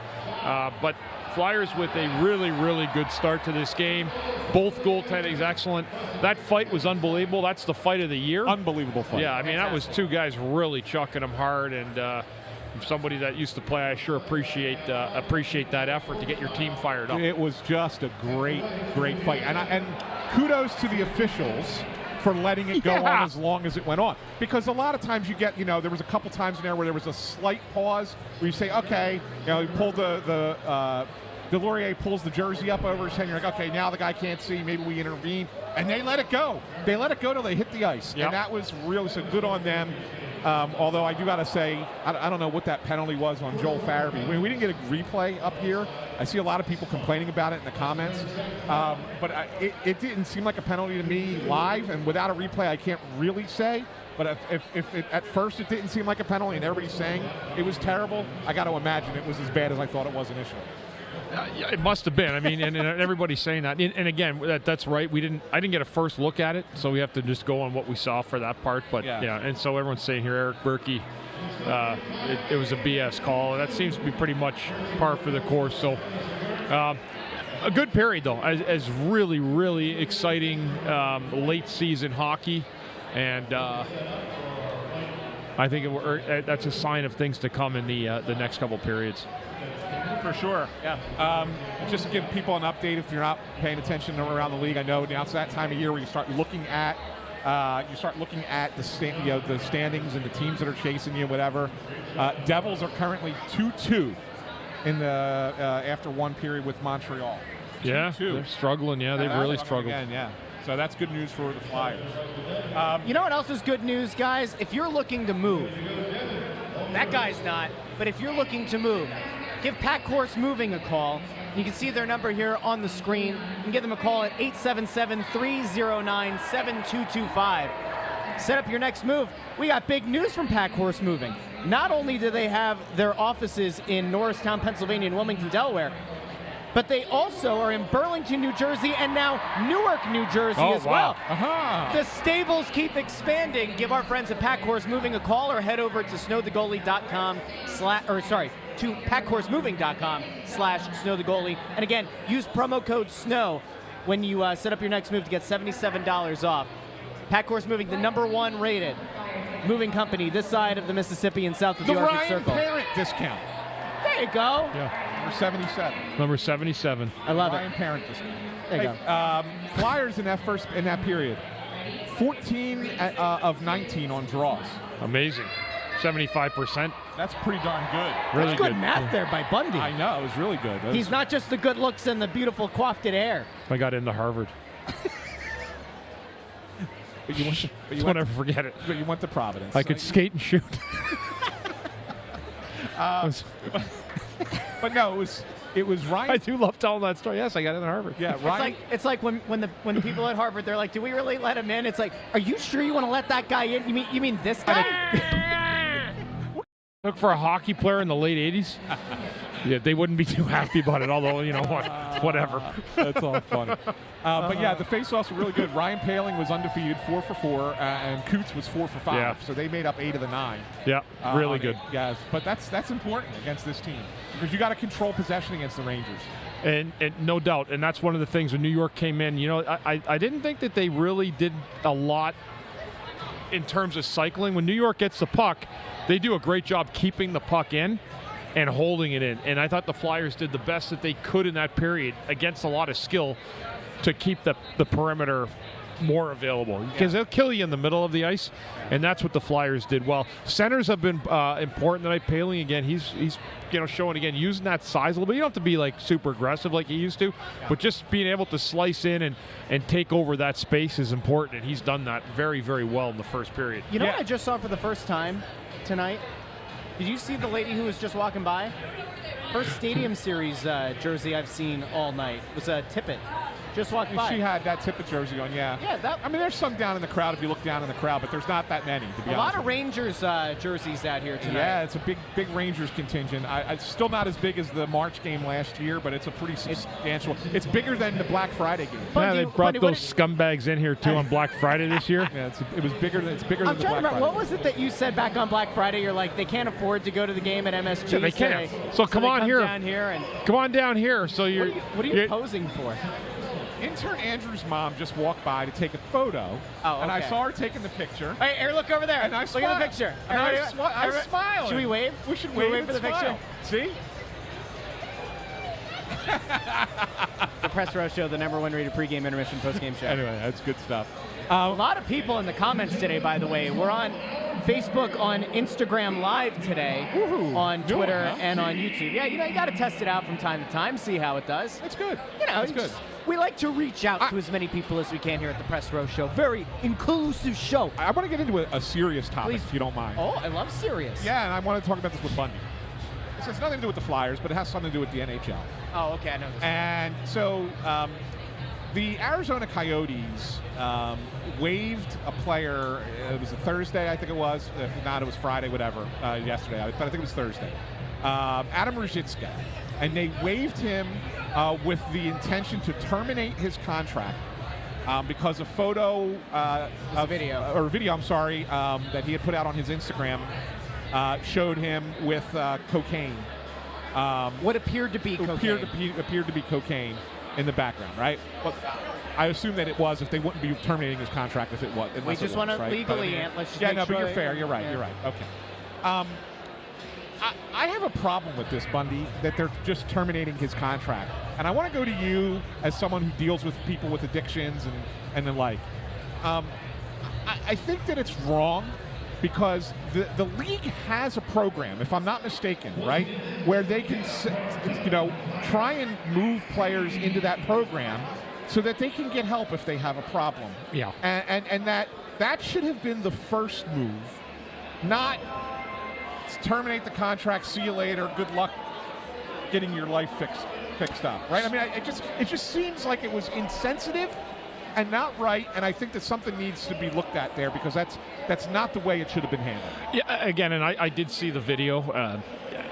But Flyers with a really good start to this game. Both goaltending's excellent. That fight was unbelievable. That's the fight of the year. Unbelievable fight. Yeah, I mean, that was two guys really chucking them hard, and somebody that used to play, I sure appreciate that effort to get your team fired up. It was just a great fight, and kudos to the officials for letting it go on as long as it went on. Because a lot of times you get, there was a couple times in there where there was a slight pause where you say, okay, you pull Delorier pulls the jersey up over his head, and you're like, okay, now the guy can't see, maybe we intervene. And they let it go. They let it go till they hit the ice. Yep. And that was really so good on them. Although I do got to say, I don't know what that penalty was on Joel Farabee. We didn't get a replay up here. I see a lot of people complaining about it in the comments. But it didn't seem like a penalty to me live, and without a replay, I can't really say. But if at first it didn't seem like a penalty and everybody's saying it was terrible, I got to imagine it was as bad as I thought it was initially. Yeah, it must have been. I mean, and everybody's saying that. And again, that's right. I didn't get a first look at it, so we have to just go on what we saw for that part. But yeah, and so everyone's saying here, Eric Berkey, it was a BS call. That seems to be pretty much par for the course. So a good period though, as really exciting late season hockey, and I think that's a sign of things to come in the next couple periods. For sure. Yeah. Just to give people an update if you're not paying attention around the league. I know now it's that time of year where you start looking at the standings and the teams that are chasing you, whatever. Devils are currently 2-2 in the after one period with Montreal. 2-2. They're struggling. Yeah, they've really struggled. Again, yeah. So that's good news for the Flyers. You know what else is good news, guys? If you're looking to move, that guy's not, but if you're looking to move, give Pat Course Moving a call. You can see their number here on the screen. You can give them a call at 877-309-7225. Set up your next move. We got big news from Pat Course Moving. Not only do they have their offices in Norristown, Pennsylvania, and Wilmington, Delaware, but they also are in Burlington, New Jersey, and now Newark, New Jersey as well. The stables keep expanding. Give our friends at Pat Course Moving a call or head over to to PatCourseMoving.com/SnowTheGoalie. And again, use promo code SNOW when you set up your next move to get $77 off. Pat Course Moving, the #1 rated moving company this side of the Mississippi and south of The the Arctic Ryan Circle. Parent discount. There you go. Yeah. Number 77. Number 77. I love Ryan it. Parent discount. There you go. Flyers in that period, 14 of 19 on draws. Amazing. 75%. That's pretty darn good. Really That's good math there by Bundy. I know, it was really good. He's not just the good looks and the beautiful coiffed hair. I got into Harvard. But you went, I'll never forget it. But you went to Providence. I could skate and shoot. But no, it was Ryan. I do love telling that story. Yes, I got into Harvard. Yeah, Ryan. It's like when the people at Harvard, they're like, do we really let him in? It's like, are you sure you want to let that guy in? You mean this guy? Look for a hockey player in the late 80s. Yeah, they wouldn't be too happy about it, although, you know what, whatever. That's all funny. But yeah, the face-offs were really good. Ryan Paling was undefeated, 4 for 4, and Coots was 4 for 5. Yeah. So they made up 8 of the 9. Yeah, really good. Yes, but that's important against this team because you got to control possession against the Rangers. And no doubt, and that's one of the things when New York came in. You know, I didn't think that they really did a lot in terms of cycling. When New York gets the puck, they do a great job keeping the puck in and holding it in. And I thought the Flyers did the best that they could in that period against a lot of skill to keep the perimeter more available because they'll kill you in the middle of the ice, and that's what the Flyers did well. Centers have been important tonight. Paling again, he's showing again using that size a little bit. You don't have to be like super aggressive like he used to, but just being able to slice in and take over that space is important, and he's done that very, very well in the first period. You know what I just saw for the first time tonight? Did you see the lady who was just walking by? First Stadium Series jersey I've seen all night was a Tippett. Just walked by. She had that Tippett jersey on, yeah. Yeah, I mean, there's some down in the crowd if you look down in the crowd, but there's not that many, to be honest. A lot of Rangers jerseys out here tonight. Yeah, it's a big Rangers contingent. It's still not as big as the March game last year, but it's a pretty substantial. It's bigger than the Black Friday game. Yeah, they brought those scumbags in here too on Black Friday this year. Yeah, it was bigger than the Black Friday. I'm trying to remember, what was it that you said back on Black Friday? You're like, they can't afford to go to the game at MSG. Yeah, they can't. So come on here. Down here and come on down here. So what are you posing for? Intern Andrew's mom just walked by to take a photo, and I saw her taking the picture. Hey, look over there. And I look at the picture. And I smiled. Should we wave? We should wave for the picture. See? The Press Row Show, the #1 rated pregame, intermission, postgame show. Anyway, that's good stuff. A lot of people in the comments today, by the way. We're on Facebook, on Instagram Live today, on Twitter, and on YouTube. Yeah, you got to test it out from time to time, see how it does. That's good. That's good. We like to reach out to as many people as we can here at the Press Row Show. Very inclusive show. I want to get into a serious topic, if you don't mind. Oh, I love serious. Yeah, and I want to talk about this with Bundy. This has nothing to do with the Flyers, but it has something to do with the NHL. Oh, okay, I know this. And so the Arizona Coyotes waived a player. It was a Thursday, I think it was. If not, it was Friday, whatever, yesterday. But I think it was Thursday. Adam Ruzicka. And they waived him with the intention to terminate his contract because a photo video, I'm sorry, that he had put out on his Instagram showed him with cocaine. What appeared to be cocaine. Appeared to be cocaine in the background, right? Well, I assume that it was if they wouldn't be terminating his contract if it was. We just want to legally, let's just make sure. But you're fair. You're right. You're right. Okay. I have a problem with this, Bundy, that they're just terminating his contract. And I want to go to you as someone who deals with people with addictions and the like. I think that it's wrong because the league has a program, if I'm not mistaken, right, where they can, try and move players into that program so that they can get help if they have a problem. Yeah. And that should have been the first move, not terminate the contract, see you later, good luck getting your life fixed up, right? I mean, it just seems like it was insensitive and not right, and I think that something needs to be looked at there because that's not the way it should have been handled. Yeah, again, and I did see the video.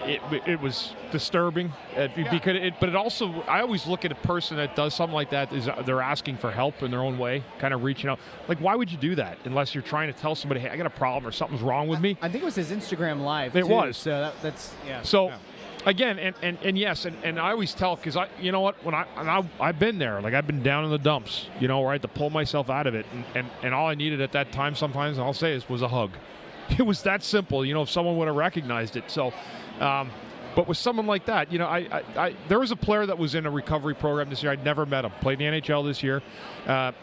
It was disturbing, but it also, I always look at a person that does something like that is they're asking for help in their own way, kind of reaching out. Like, why would you do that unless you're trying to tell somebody, hey, I got a problem or something's wrong with me? I think it was his Instagram Live. It was. So that's yeah. So. Yeah. Again, and yes, and I always tell, because you know what, when I've been there, like I've been down in the dumps, where I had to pull myself out of it, and all I needed at that time sometimes, and I'll say this, was a hug. it was that simple. If someone would have recognized it. So, but with someone like that, there was a player that was in a recovery program this year. I'd never met him. Played in the NHL this year, and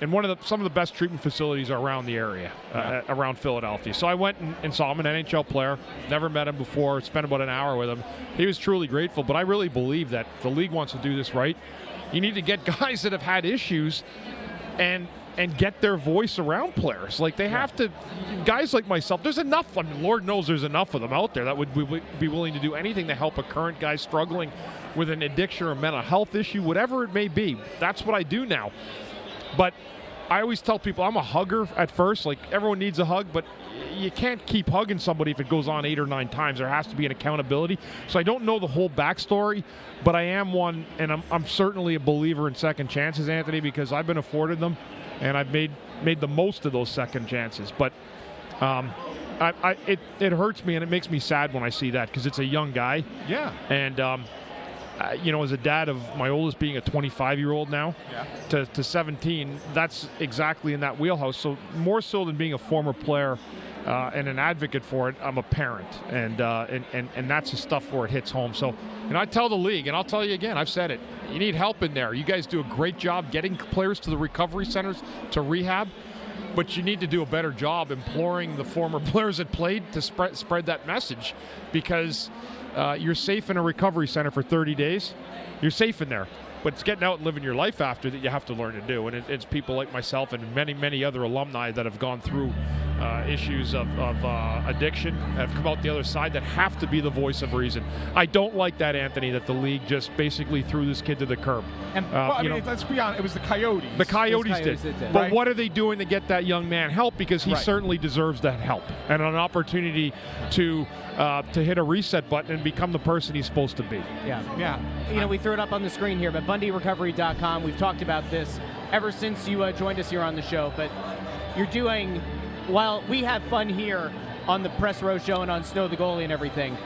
some of the best treatment facilities are around the area, around Philadelphia. So I went and saw him, an NHL player. Never met him before. Spent about an hour with him. He was truly grateful. But I really believe that if the league wants to do this right, you need to get guys that have had issues and get their voice around players. Like they have to, guys like myself, there's enough, Lord knows there's enough of them out there that would be willing to do anything to help a current guy struggling with an addiction or a mental health issue, whatever it may be. That's what I do now. But I always tell people I'm a hugger at first. Like everyone needs a hug, but you can't keep hugging somebody if it goes on 8 or 9 times. There has to be an accountability. So I don't know the whole backstory, but I am one, and I'm certainly a believer in second chances, Anthony, because I've been afforded them. And I've made the most of those second chances. But it hurts me and it makes me sad when I see that because it's a young guy. Yeah. And, as a dad of my oldest being a 25-year-old now to 17, that's exactly in that wheelhouse. So more so than being a former player and an advocate for it, I'm a parent. And that's the stuff where it hits home. So, I tell the league, and I'll tell you again, I've said it, you need help in there. You guys do a great job getting players to the recovery centers to rehab, but you need to do a better job imploring the former players that played to spread that message because you're safe in a recovery center for 30 days. You're safe in there. But it's getting out and living your life after that you have to learn to do. And it's people like myself and many, many other alumni that have gone through issues of addiction, have come out the other side, that have to be the voice of reason. I don't like that, Anthony, that the league just basically threw this kid to the curb. And, let's be honest, it was the Coyotes. The Coyotes did. But right? What are they doing to get that young man help? Because he certainly deserves that help and an opportunity to hit a reset button and become the person he's supposed to be. Yeah. We threw it up on the screen here, but BundyRecovery.com, we've talked about this ever since you joined us here on the show, but you're doing, while we have fun here on the Press Row Show and on Snow the Goalie and everything,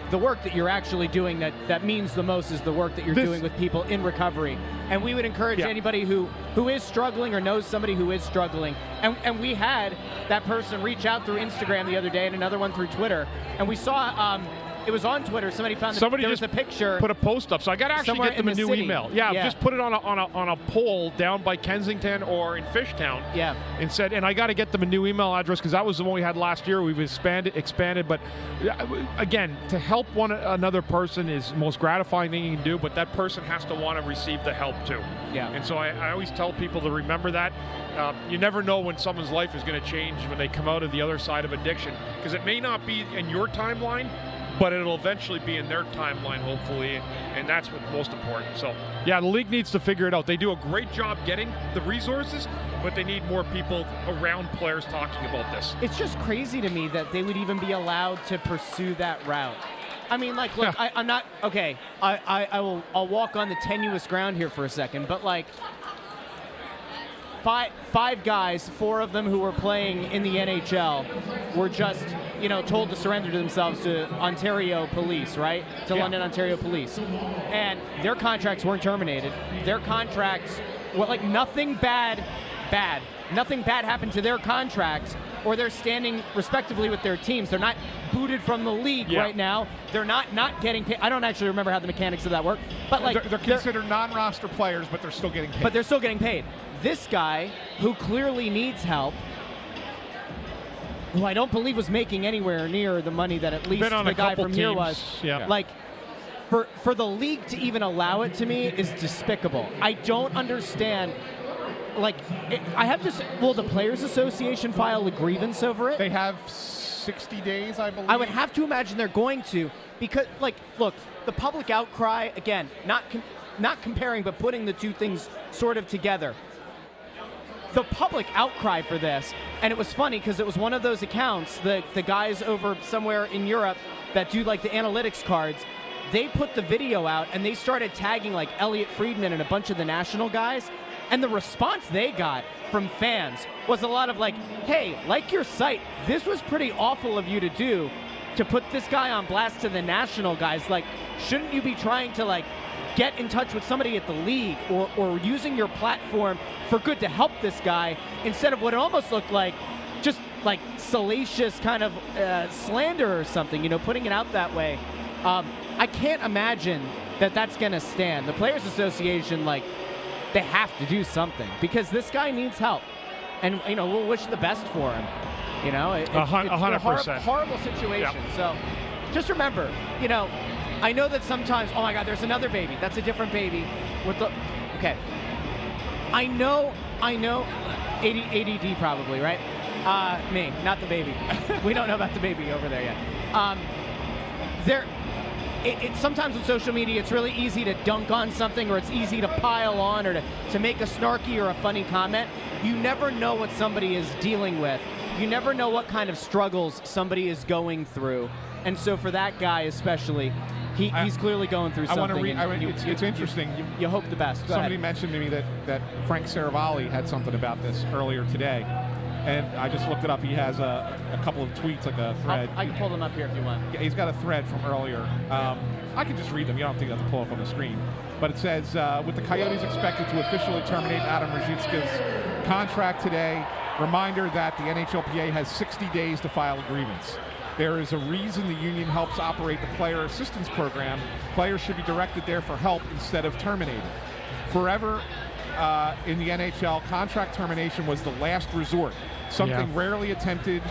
the work that you're actually doing that means the most is the work that you're doing with people in recovery. And we would encourage anybody who is struggling or knows somebody who is struggling. And we had that person reach out through Instagram the other day and another one through Twitter. And we saw it was on Twitter. Somebody found there was a picture. Put a post up. So I got to actually get them a new email. Yeah, just put it on a pole down by Kensington or in Fishtown. Yeah. And said, and I got to get them a new email address because that was the one we had last year. We've expanded. But again, to help one another person is the most gratifying thing you can do. But that person has to want to receive the help too. Yeah. And so I always tell people to remember that. You never know when someone's life is going to change when they come out of the other side of addiction, because it may not be in your timeline, but it'll eventually be in their timeline, hopefully, and that's what's most important. So, the league needs to figure it out. They do a great job getting the resources, but they need more people around players talking about this. It's just crazy to me that they would even be allowed to pursue that route. I mean, look, I'm not, okay, I'll walk on the tenuous ground here for a second, but five guys, 4 of them who were playing in the NHL, were just, told to surrender to themselves to Ontario police, right? To London, Ontario police. And their contracts weren't terminated. Their contracts, nothing bad happened to their contracts, or they're standing respectively with their teams. They're not booted from the league right now. They're not getting paid. I don't actually remember how the mechanics of that work. But they're considered non-roster players, but they're still getting paid. This guy, who clearly needs help, who I don't believe was making anywhere near the money that at least the guy from here was. For the league to even allow it to me is despicable. I don't understand. I have to say, will the Players Association file a grievance over it? They have 60 days, I believe. I would have to imagine they're going to, because, look, the public outcry, again, not comparing, but putting the two things sort of together. The public outcry for this, and it was funny because it was one of those accounts, the guys over somewhere in Europe that do the analytics cards, they put the video out and they started tagging Elliot Friedman and a bunch of the national guys, and the response they got from fans was a lot of hey, like your site, this was pretty awful of you to do, to put this guy on blast to the national guys. Shouldn't you be trying to get in touch with somebody at the league or using your platform for good to help this guy, instead of what it almost looked like, just like salacious kind of slander or something, putting it out that way. I can't imagine that that's going to stand. The Players Association, they have to do something because this guy needs help. And, we'll wish the best for him. It's a 100%. horrible situation. Yep. So just remember, I know that sometimes, oh my God, there's another baby. That's a different baby. Okay. I know, ADD probably, right? Me, not the baby. We don't know about the baby over there yet. Sometimes with social media, it's really easy to dunk on something, or it's easy to pile on, or to make a snarky or a funny comment. You never know what somebody is dealing with. You never know what kind of struggles somebody is going through. And so for that guy especially, he's clearly going through something. I want to read. It's interesting. You hope the best. Somebody mentioned to me that Frank Saravalli had something about this earlier today. And I just looked it up. He has a couple of tweets, like a thread. I can pull them up here if you want. Yeah, he's got a thread from earlier. I can just read them. You don't have to pull up on the screen. But it says, with the Coyotes expected to officially terminate Adam Ruzicka's contract today, reminder that the NHLPA has 60 days to file a grievance. There is a reason the union helps operate the player assistance program. Players should be directed there for help instead of terminated. Forever in the NHL, contract termination was the last resort, something rarely attempted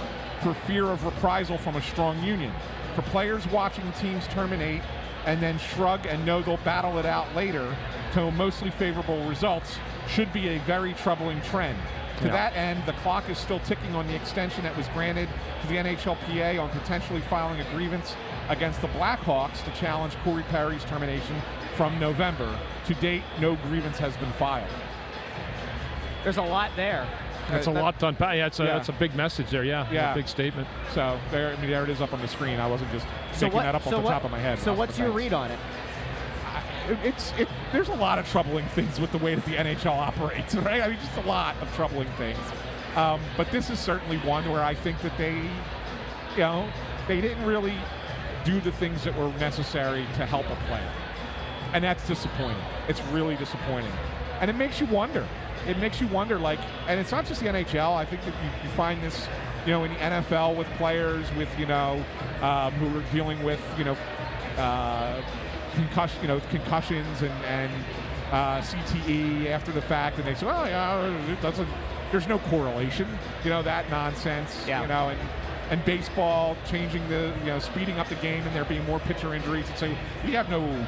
for fear of reprisal from a strong union. For players watching teams terminate and then shrug and know they'll battle it out later to mostly favorable results should be a very troubling trend. To that end, the clock is still ticking on the extension that was granted to the NHLPA on potentially filing a grievance against the Blackhawks to challenge Corey Perry's termination from November. To date, no grievance has been filed. There's a lot there. That's a lot to unpack. Yeah, it's a big message there. Yeah, a big statement. So there it is up on the screen. I wasn't just making that up off the top of my head. So what's your read on it? There's a lot of troubling things with the way that the NHL operates, right? I mean, just a lot of troubling things. But this is certainly one where I think that they didn't really do the things that were necessary to help a player. And that's disappointing. It's really disappointing. And it makes you wonder. And it's not just the NHL. I think that you find this, in the NFL with players with, who are dealing with, concussions and CTE after the fact, and they say, there's no correlation, that nonsense, and baseball changing speeding up the game and there being more pitcher injuries, and so we have no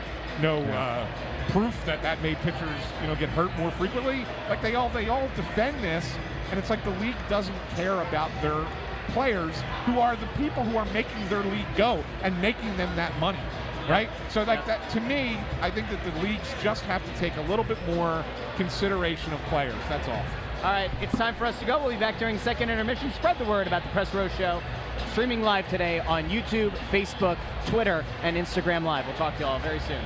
proof that made pitchers, get hurt more frequently. Like they all defend this, and it's like the league doesn't care about their players, who are the people who are making their league go and making them that money. Right? So that, to me, I think that the leagues just have to take a little bit more consideration of players. That's all. All right, it's time for us to go. We'll be back during second intermission. Spread the word about the Press Row Show. Streaming live today on YouTube, Facebook, Twitter, and Instagram Live. We'll talk to you all very soon.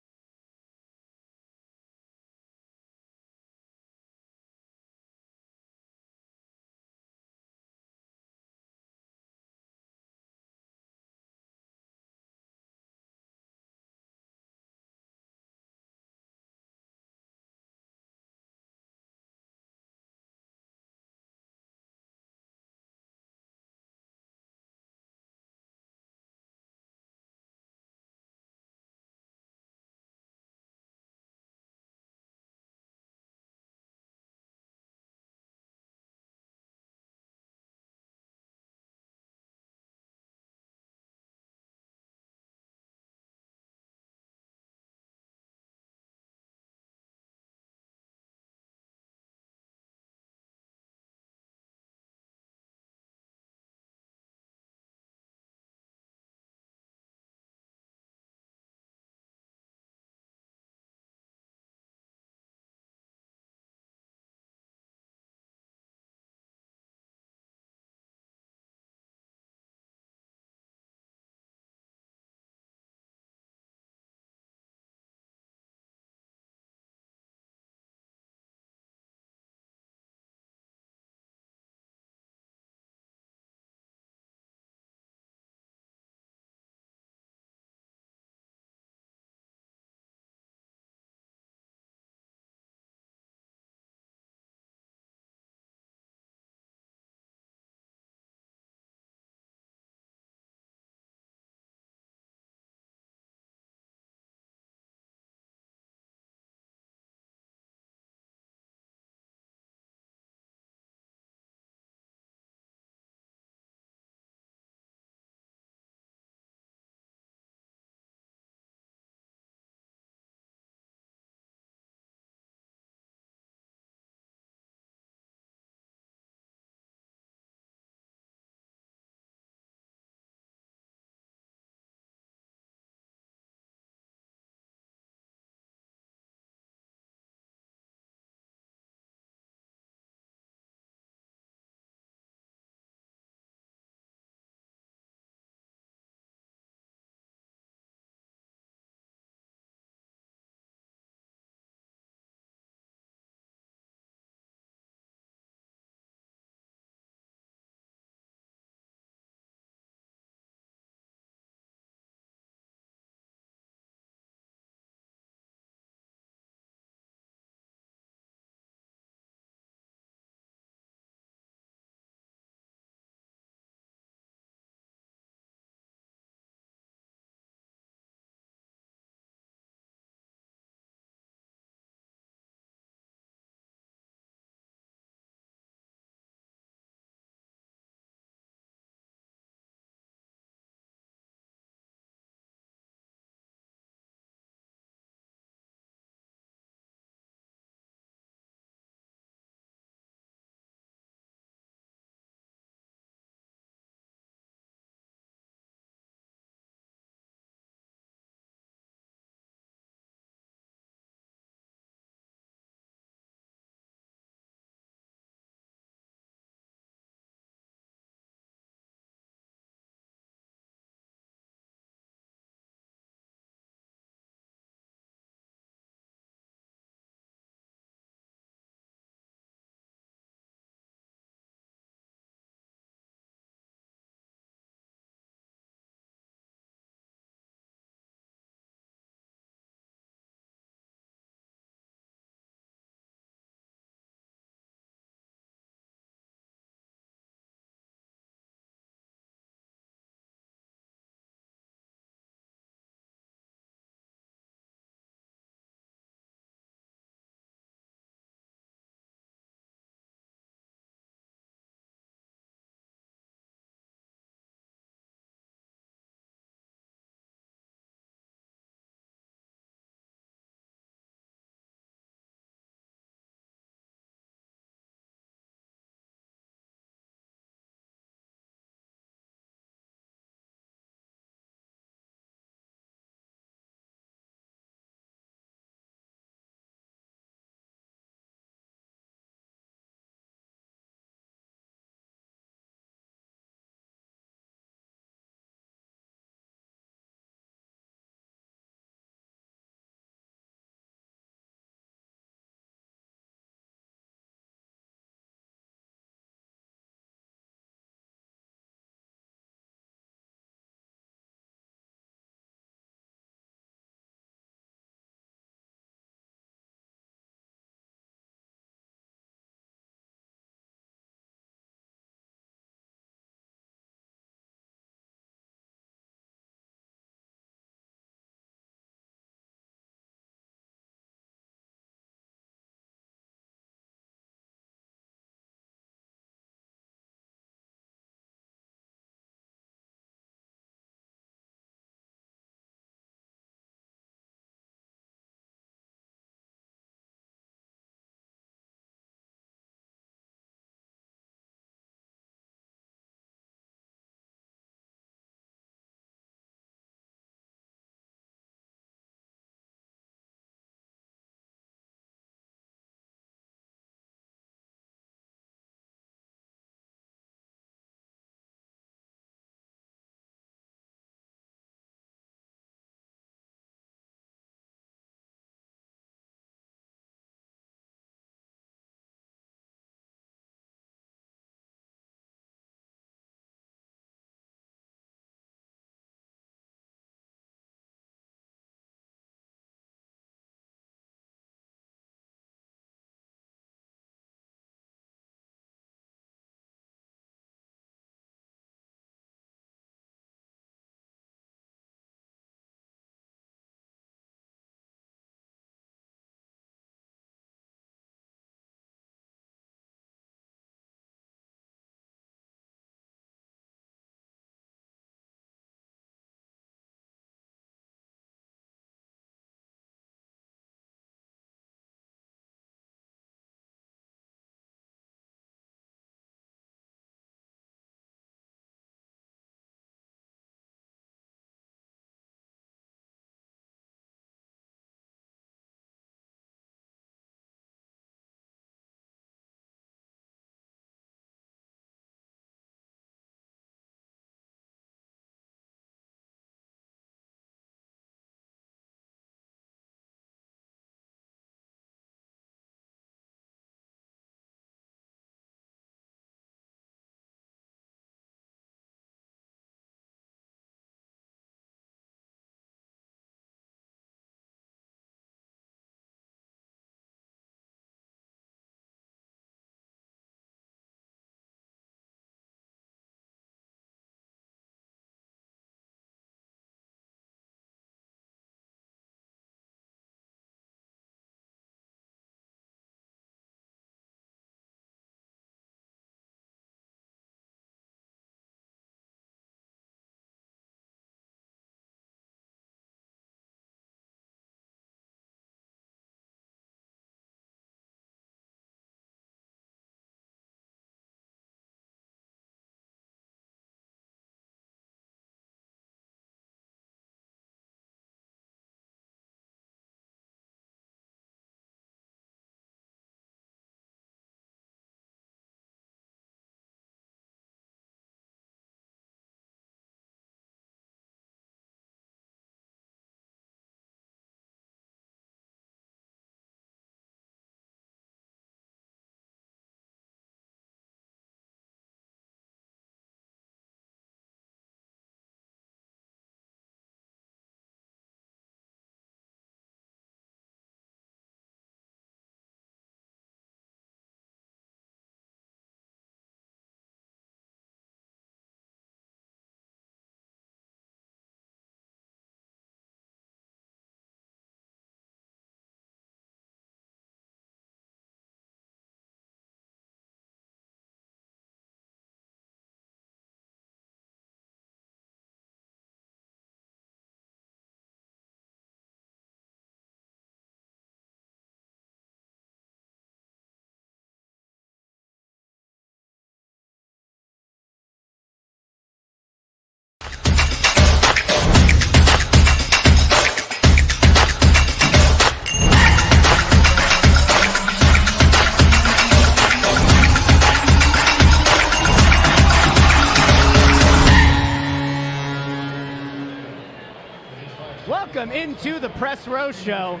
to the Press Row Show.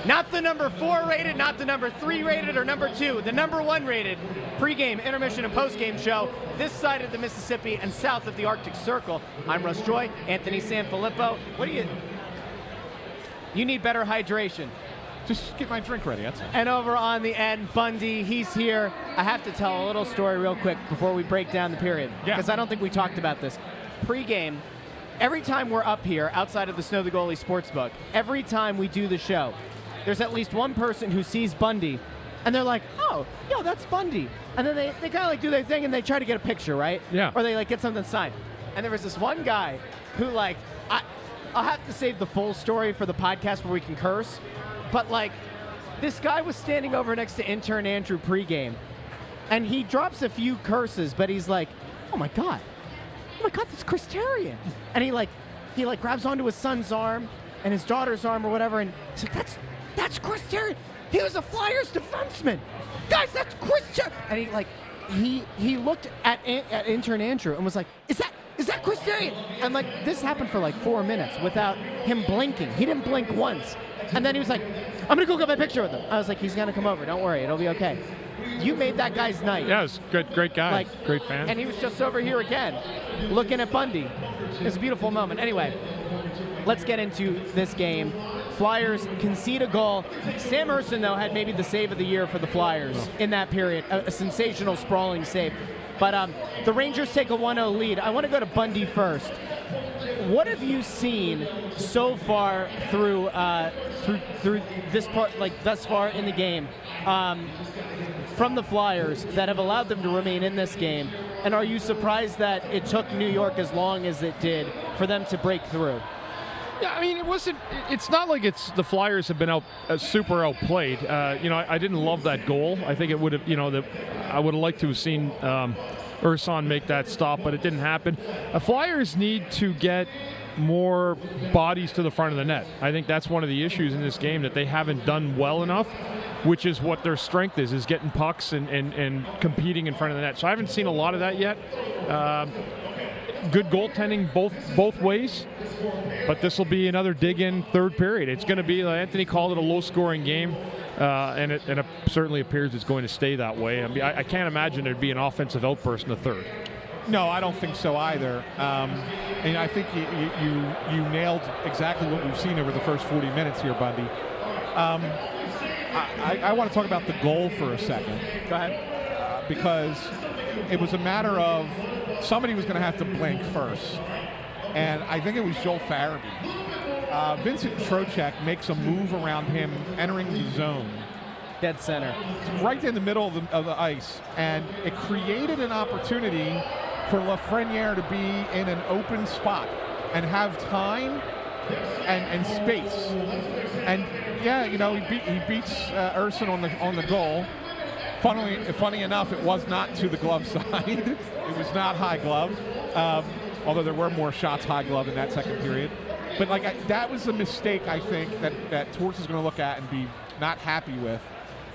Not the number 4 rated, not the number 3 rated, or number 2, the number 1 rated pregame, intermission, and postgame show this side of the Mississippi and south of the Arctic Circle. I'm Russ Joy, Anthony SanFilippo. You need better hydration. Just get my drink ready, that's all. And over on the end, Bundy, he's here. I have to tell a little story real quick before we break down the period, because I don't think we talked about this. Pre-game, every time we're up here outside of the Snow the Goalie Sportsbook, every time we do the show, there's at least one person who sees Bundy, and they're like, oh, yo, that's Bundy. And then they kind of like do their thing, and they try to get a picture, right? Yeah. Or they like get something signed. And there was this one guy who like, I'll have to save the full story for the podcast where we can curse, but like, this guy was standing over next to intern Andrew pregame, and he drops a few curses, but he's like, oh my God, that's Chris Therien. And he grabs onto his son's arm and his daughter's arm or whatever, and he's like, that's Chris Therien. He was a Flyers defenseman. Guys, that's Chris Therien. And he looked at intern Andrew and was like, is that Chris Therien? And like, this happened for like 4 minutes without him blinking. He didn't blink once. And then he was like, I'm gonna go get my picture with him. I was like, he's gonna come over, don't worry, it'll be okay. You made that guy's night. Yeah, it's good, great guy, great fan. And he was just over here again, looking at Bundy. It's a beautiful moment. Anyway, let's get into this game. Flyers concede a goal. Sam Ersson, though, had maybe the save of the year for the Flyers in that period, a sensational, sprawling save. But the Rangers take a 1-0 lead. I want to go to Bundy first. What have you seen so far through this part, like thus far in the game, from the Flyers that have allowed them to remain in this game? And are you surprised that it took New York as long as it did for them to break through? Yeah, I mean, it's not like the Flyers have been super outplayed. I didn't love that goal. I think it would have, I would have liked to have seen Ersson make that stop, but it didn't happen. The Flyers need to get more bodies to the front of the net. I think that's one of the issues in this game, that they haven't done well enough, which is what their strength is getting pucks and competing in front of the net. So I haven't seen a lot of that yet. Good goaltending both ways, but this will be another dig-in third period. It's going to be, Anthony called it, a low-scoring game, and it certainly appears it's going to stay that way. I mean, I can't imagine there'd be an offensive outburst in the third. No, I don't think so either. And I think you nailed exactly what we've seen over the first 40 minutes here, Bundy. I want to talk about the goal for a second. Go ahead. Because it was a matter of somebody was going to have to blink first. And I think it was Joel Farabee. Vincent Trocheck makes a move around him entering the zone. Dead center. Right in the middle of the ice. And it created an opportunity for Lafreniere to be in an open spot and have time and space. And yeah, he beats Ersson on the goal. Funny enough, it was not to the glove side. It was not high glove, although there were more shots high glove in that second period. But that was a mistake, I think, that Torts is going to look at and be not happy with,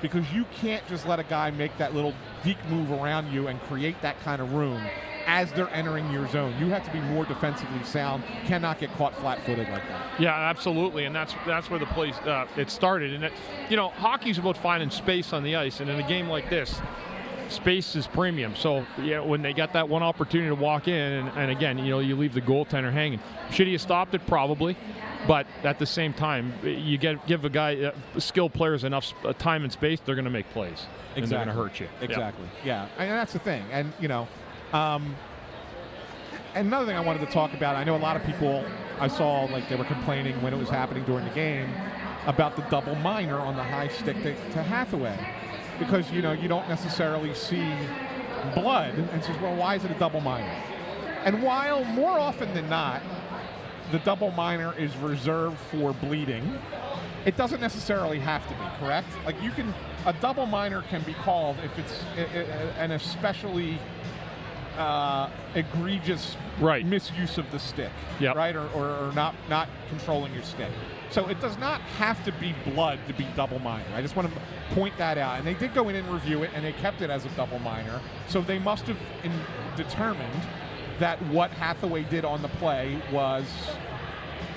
because you can't just let a guy make that little deke move around you and create that kind of room as they're entering your zone. You have to be more defensively sound, cannot get caught flat-footed like that. Yeah, absolutely, and that's where the play it started. And hockey's about finding space on the ice, and in a game like this, space is premium. So when they got that one opportunity to walk in, and again, you leave the goaltender hanging. Should he have stopped it? Probably. But at the same time, you give a guy, skilled players, enough time and space, they're going to make plays. Exactly. And they're going to hurt you. Exactly. Yeah. And that's the thing. And another thing I wanted to talk about, I know a lot of people I saw, they were complaining when it was happening during the game about the double minor on the high stick to Hathaway, because you don't necessarily see blood, and says, well, why is it a double minor? And while more often than not the double minor is reserved for bleeding, it doesn't necessarily have to be, correct? A double minor can be called if it's an especially egregious misuse of the stick, right? Or not controlling your stick. So it does not have to be blood to be double minor. I just want to point that out. And they did go in and review it, and they kept it as a double minor. So they must have determined that what Hathaway did on the play was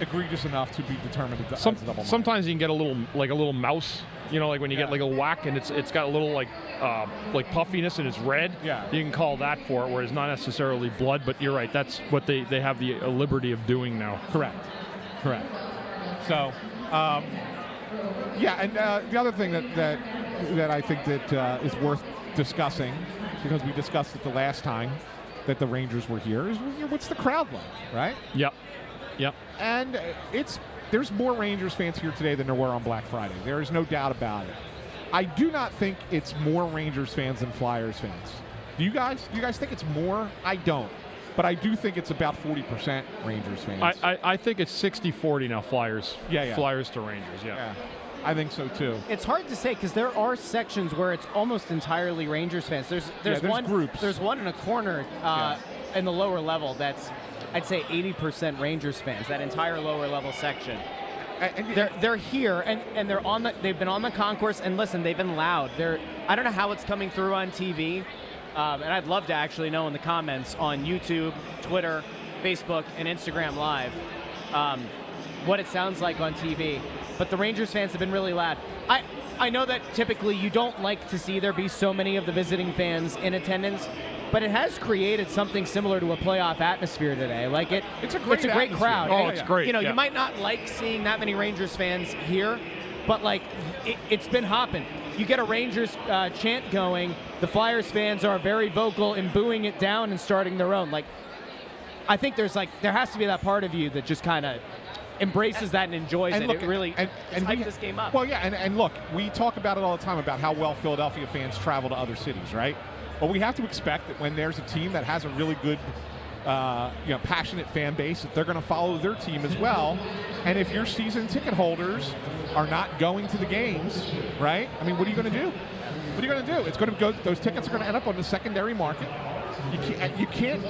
egregious enough to be determined as a double minor. Sometimes you can get a little mouse, like when you get like a whack and it's got a little like puffiness and it's red. Yeah. You can call that for it, where it's not necessarily blood, but you're right. That's what they have the liberty of doing now. Correct. So, and the other thing that I think that is worth discussing, because we discussed it the last time that the Rangers were here, is what's the crowd like, right? Yep. And there's more Rangers fans here today than there were on Black Friday. There is no doubt about it. I do not think it's more Rangers fans than Flyers fans. Do you guys think it's more? I don't. But I do think it's about 40% Rangers fans. I think it's 60-40 now, Flyers. Yeah. Flyers to Rangers, yeah. I think so, too. It's hard to say because there are sections where it's almost entirely Rangers fans. There's one groups. There's one in a corner in the lower level that's, I'd say, 80% Rangers fans, that entire lower level section. They're here, and they've been on the concourse, and listen, they've been loud. I don't know how it's coming through on TV, and I'd love to actually know in the comments on YouTube, Twitter, Facebook, and Instagram Live what it sounds like on TV. But the Rangers fans have been really loud. I know that typically you don't like to see there be so many of the visiting fans in attendance, but it has created something similar to a playoff atmosphere today. Like it's a great crowd. Oh, it's great. You might not like seeing that many Rangers fans here, but like it's been hopping. You get a Rangers chant going, the Flyers fans are very vocal in booing it down and starting their own. Like, I think there has to be that part of you that just kind of embraces that and enjoys it. It really hyped this game up. Well, yeah, and look, we talk about it all the time about how well Philadelphia fans travel to other cities, right? Well, we have to expect that when there's a team that has a really good, passionate fan base, that they're going to follow their team as well. And if your season ticket holders are not going to the games, right? I mean, what are you going to do? What are you going to do? It's going to go. Those tickets are going to end up on the secondary market. You can't.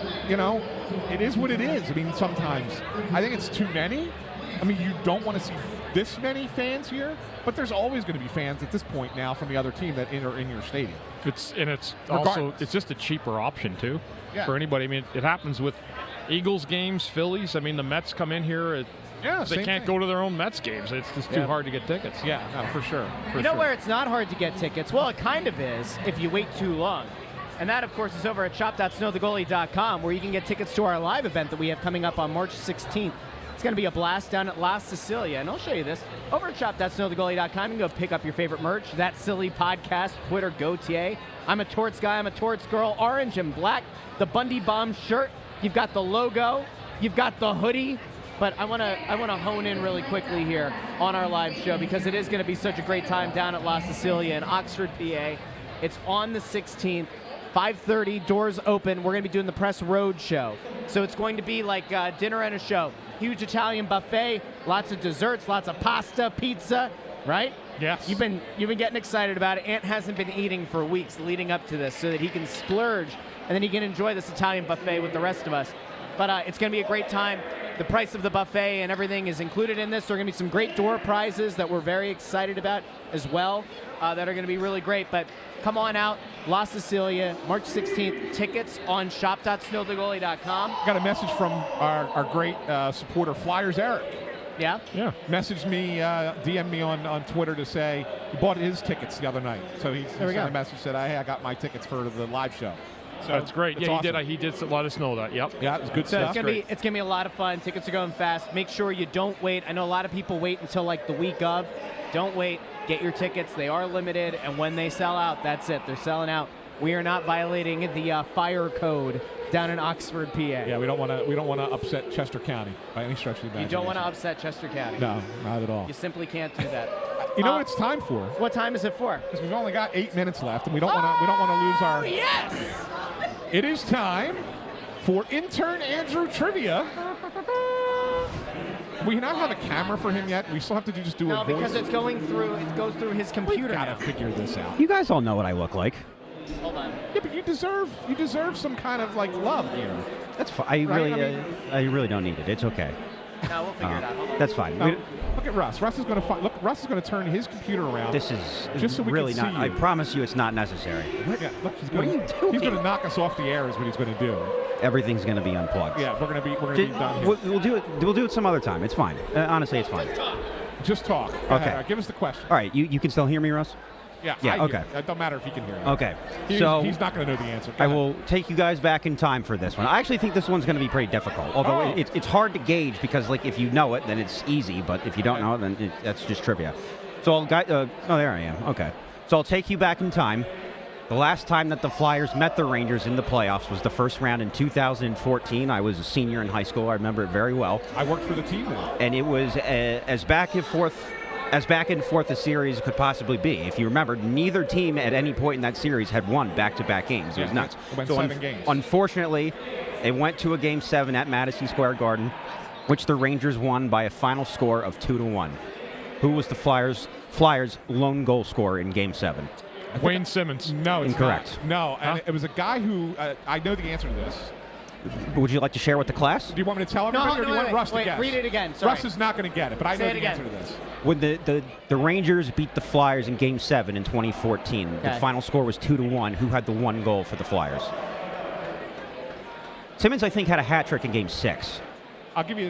It is what it is. I mean, sometimes I think it's too many. I mean, you don't want to see this many fans here, but there's always going to be fans at this point now from the other team that are in your stadium. It's also just a cheaper option too for anybody. I mean, it happens with Eagles games, Phillies. I mean, the Mets come in here. They can't go to their own Mets games. It's just too hard to get tickets. Yeah, no, for sure. Where it's not hard to get tickets? Well, it kind of is if you wait too long. And that, of course, is over at shop.snowthegoalie.com, where you can get tickets to our live event that we have coming up on March 16th. It's going to be a blast down at La Sicilia, and I'll show you this. Over at shop.snowthegoalie.com, you can go pick up your favorite merch. That Silly Podcast, Twitter, Gautier. I'm a Torts guy, I'm a Torts girl. Orange and black, the Bundy Bomb shirt. You've got the logo, you've got the hoodie. But I want to hone in really quickly here on our live show because it is going to be such a great time down at La Sicilia in Oxford, PA. It's on the 16th. 5:30, doors open. We're going to be doing the Press Road show. So it's going to be like dinner and a show. Huge Italian buffet, lots of desserts, lots of pasta, pizza, right? Yes. You've been getting excited about it. Ant hasn't been eating for weeks leading up to this so that he can splurge and then he can enjoy this Italian buffet with the rest of us. But it's going to be a great time. The price of the buffet and everything is included in this. There are going to be some great door prizes that we're very excited about as well that are going to be really great. But come on out, La Sicilia, March 16th. Tickets on shop.snowthegoalie.com. Got a message from our great supporter, Flyers Eric. Yeah? Yeah. Messaged me, DM'd me on Twitter to say he bought his tickets the other night. So he sent a message, said, hey, I got my tickets for the live show. So that's great. Yeah, awesome. He did let us know that. Yep. Yeah, it was good stuff. It's gonna be a lot of fun. Tickets are going fast. Make sure you don't wait. I know a lot of people wait until like the week of. Don't wait. Get your tickets. They are limited, and when they sell out, that's it. They're selling out. We are not violating the fire code down in Oxford, PA. Yeah, we don't want to upset Chester County by any stretch of the imagination. You don't want to upset Chester County. No, not at all. You simply can't do that. You know what it's time for? What time is it for? Because we've only got 8 minutes left, and we don't want to lose our. Yes. It is time for Intern Andrew Trivia. We not have a camera for him yet. We still have to just do a voice. No, because it goes through his computer. We've got to figure this out. You guys all know what I look like. Hold on. Yeah, but you deserve some kind of like love here. That's fine. I really don't need it. It's okay. No, we'll figure it out. Hold on. That's fine. No. look at Russ. Russ is going to Russ is going to turn his computer around. This is just so we really can not. see I you. promise you, it's not necessary. Yeah, look, What are you doing? He's going to knock us off the air. Is what he's going to do. Everything's going to be unplugged. Yeah, we're going to be done here. We'll do it. We'll do it some other time. It's fine. Honestly, it's fine. Just talk. Go Okay. ahead. Give us the question. All right. You can still hear me, Russ? Yeah. Yeah, I okay. hear. It don't matter if he can hear you. Okay. He's not going to know the answer. Go I ahead. will take you guys back in time for this one. I actually think this one's going to be pretty difficult. Although it's hard to gauge because, like, if you know it, then it's easy. But if you don't know it, then that's just trivia. So I'll there I am. Okay. So I'll take you back in time. The last time that the Flyers met the Rangers in the playoffs was the first round in 2014. I was a senior in high school. I remember it very well. I worked for the team then. And it was as back and forth a series could possibly be. If you remember, neither team at any point in that series had won back-to-back games. It was nuts. It went 7 games. Unfortunately, it went to a Game 7 at Madison Square Garden, which the Rangers won by a final score of 2-1. Who was the Flyers' lone goal scorer in Game 7? Wayne Simmons. No, it's Incorrect. not. No, and it was a guy who I know the answer to this. Would you like to share with the class? Do you want me to tell everybody, or do you want Russ to guess? Read it again. Sorry. Russ is not going to get it, but I know the answer to this. When the Rangers beat the Flyers in Game 7 in 2014, the final score was 2-1. Who had the one goal for the Flyers? Simmons, I think, had a hat trick in Game 6. I'll give you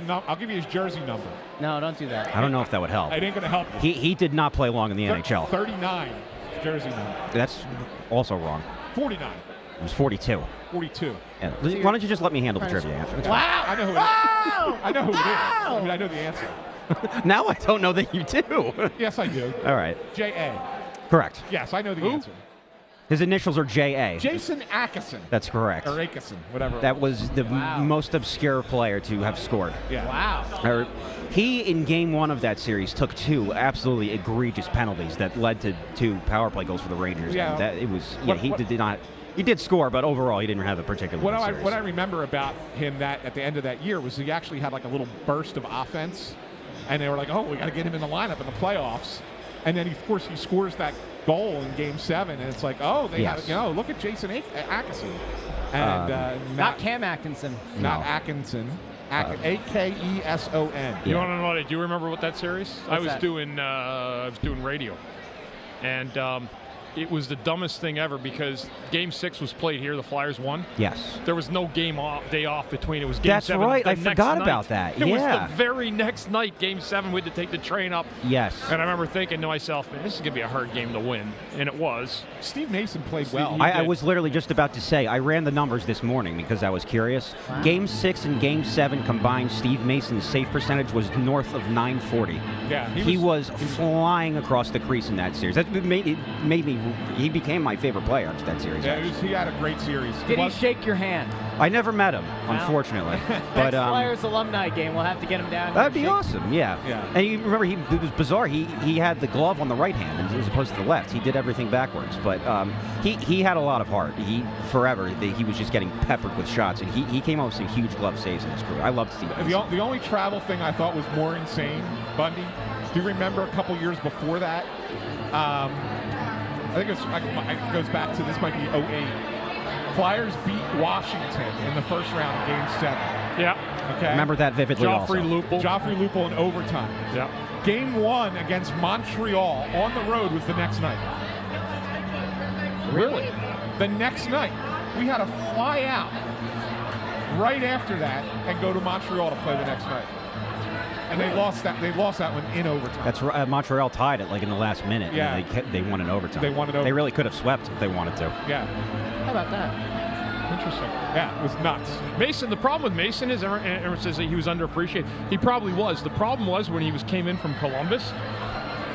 his jersey number. No, don't do that. I don't know if that would help. It ain't going to help you. He did not play long in the NHL. 39 jersey number. That's also wrong. 49. It was 42. 42. Yeah. Why don't you just let me handle the trivia? Wow! I know who it is. I know who it is. I mean, I know the answer. Now I don't know that you do. Yes, I do. All right. J.A. Correct. Yes, I know the answer. His initials are J.A. Jason Atkinson. That's correct. Or Atkinson, whatever. That was the most obscure player to have scored. Yeah. Wow. He, in Game 1 of that series, took 2 absolutely egregious penalties that led to 2 power play goals for the Rangers. Yeah. And he did score, but overall he didn't have a particular good series. What I remember about him at the end of that year was he actually had like a little burst of offense, and they were like, oh, we got to get him in the lineup in the playoffs. And then, of course, he scores that goal in Game 7, and it's like, oh, look at Jason Atkinson. And not Cam Atkinson. Not Atkinson. Akeson. You want to know what? Do you remember what that series? I was doing radio, and it was the dumbest thing ever because Game 6 was played here. The Flyers won. Yes. There was no day off between. It was Game 7. That's right. I next forgot night. about that. It was the very next night, Game 7. We had to take the train up. Yes. And I remember thinking to myself, man, this is going to be a hard game to win. And it was. Steve Mason played well. I was literally just about to say, I ran the numbers this morning because I was curious. Wow. Game 6 and Game 7 combined, Steve Mason's save percentage was north of 940. Yeah. He was flying across the crease in that series. That he became my favorite player in that series. Yeah, he had a great series. Did he shake your hand? I never met him, unfortunately. But next Flyers alumni game, we'll have to get him down. That'd be awesome, yeah. And you remember, it was bizarre. He had the glove on the right hand as opposed to the left. He did everything backwards. But he had a lot of heart. He was just getting peppered with shots, and he came up with some huge glove saves in his career. I loved Steve. The only travel thing I thought was more insane, Bundy. Do you remember a couple years before that? I think it goes back to, this might be 08. Flyers beat Washington in the first round of Game 7. Yeah. Okay. Remember that vividly Joffrey Lupul in overtime. Yeah. Game 1 against Montreal on the road was the next night. Really? The next night. We had to fly out right after that and go to Montreal to play the next night. And they lost that one in overtime. That's right. Montreal tied it in the last minute. Yeah. And they won in overtime. They really could have swept if they wanted to. Yeah. How about that? Interesting. Yeah, it was nuts. Mason, the problem with Mason is everyone says that he was underappreciated. He probably was. The problem was when he came in from Columbus,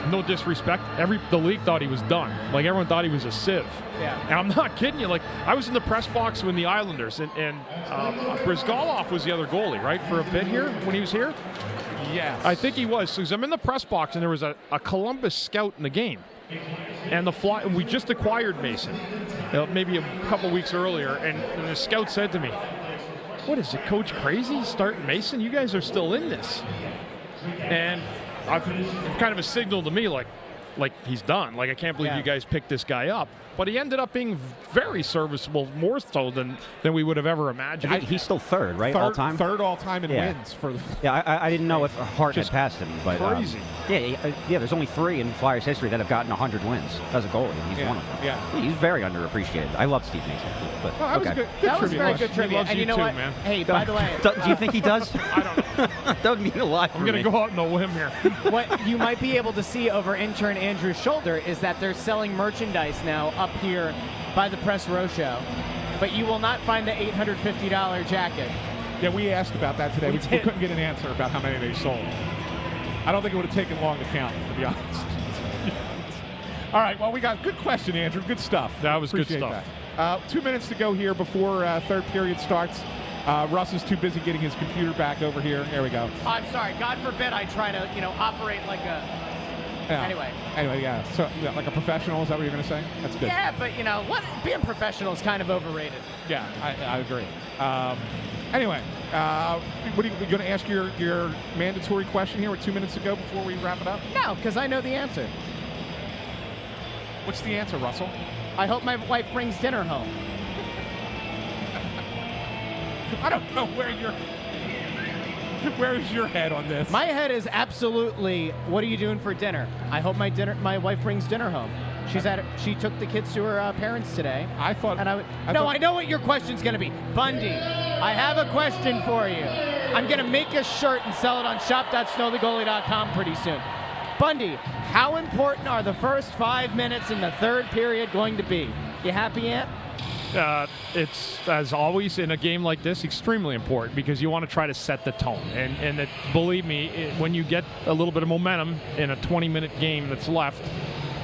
no disrespect, the league thought he was done. Like, everyone thought he was a sieve. Yeah. And I'm not kidding you. Like, I was in the press box when the Islanders, and Brizgalov was the other goalie, right, for a bit here when he was here? Yes. I think he was. So I'm in the press box, and there was a Columbus scout in the game. And we just acquired Mason, maybe a couple weeks earlier, and the scout said to me, what is it, Coach Crazy starting Mason? You guys are still in this. And I've kind of a signal to me, like, like he's done. Like, I can't believe you guys picked this guy up. But he ended up being very serviceable, more so than we would have ever imagined. He's still third, right? All time? Third all time in wins for the. Yeah, I didn't know if Hart had passed him, but crazy. There's only 3 in Flyers history that have gotten 100 wins as a goalie, and he's one of them. Yeah, he's very underappreciated. I love Steve Mason, but well, that was good. That was very good trivia. And you know what? Man. Hey, by the way, do you think he does? I don't know. That would mean a lot. I'm going to go out on a limb here. What you might be able to see over intern Andrew's shoulder is that they're selling merchandise now up here by the Press Row Show, but you will not find the $850 jacket. Yeah, we asked about that today. We couldn't get an answer about how many they sold. I don't think it would have taken long to count, to be honest. All right, well, we got good question, Andrew. Good stuff. That was Appreciate good stuff. That. 2 minutes to go here before third period starts. Russ is too busy getting his computer back over here. There we go. I'm sorry. God forbid I try to, operate like a. Yeah. Anyway, yeah. So, like a professional, is that what you're going to say? That's good. Yeah, but what? Being professional is kind of overrated. Yeah, I agree. Anyway, what are you going to ask your mandatory question here with 2 minutes to go before we wrap it up? No, because I know the answer. What's the answer, Russell? I hope my wife brings dinner home. I don't know where's your head on this? My head is absolutely, what are you doing for dinner? I hope my wife brings dinner home. She took the kids to her parents today. I thought. I know what your question's going to be. Bundy, I have a question for you. I'm going to make a shirt and sell it on shop.snowthegoalie.com pretty soon. Bundy, how important are the first 5 minutes in the third period going to be? You happy, Ant? It's, as always, in a game like this, extremely important because you want to try to set the tone. And believe me, when you get a little bit of momentum in a 20-minute game that's left,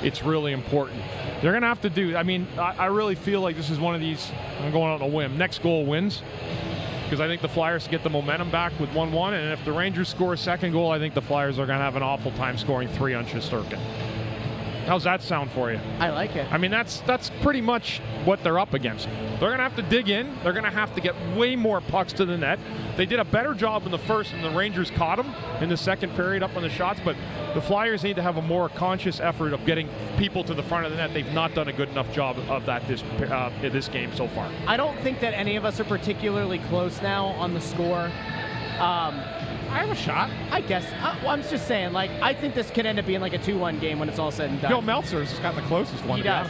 it's really important. They're going to have to do, I really feel like this is one of these, I'm going out on a whim, next goal wins. Because I think the Flyers get the momentum back with 1-1, and if the Rangers score a second goal, I think the Flyers are going to have an awful time scoring 3 on Shesterkin. How's that sound for you? I like it. That's pretty much what they're up against. They're going to have to dig in. They're going to have to get way more pucks to the net. They did a better job in the first, and the Rangers caught them in the second period up on the shots, but the Flyers need to have a more conscious effort of getting people to the front of the net. They've not done a good enough job of that this game so far. I don't think that any of us are particularly close now on the score. I have a shot. I guess. I'm just saying, I think this could end up being like a 2-1 game when it's all said and done. Bill Meltzer's got the closest one. He does.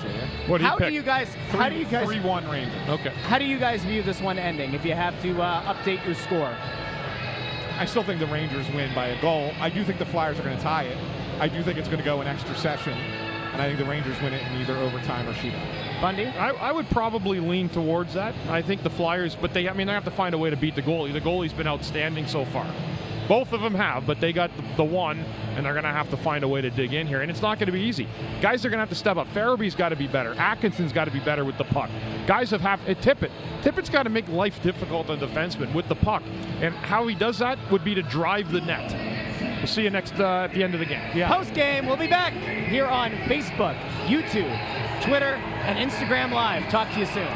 What do you pick? How do you guys 3-1 Rangers. Okay. How do you guys view this one ending if you have to update your score? I still think the Rangers win by a goal. I do think the Flyers are going to tie it. I do think it's going to go in extra session, and I think the Rangers win it in either overtime or shootout. Bundy? I would probably lean towards that. I think the Flyers, but they have to find a way to beat the goalie. The goalie's been outstanding so far. Both of them have, but they got the one, and they're going to have to find a way to dig in here. And it's not going to be easy. Guys are going to have to step up. Farabee's got to be better. Atkinson's got to be better with the puck. Guys Tippett's got to make life difficult on defensemen with the puck. And how he does that would be to drive the net. We'll see you next at the end of the game. Yeah. Post-game, we'll be back here on Facebook, YouTube, Twitter, and Instagram Live. Talk to you soon.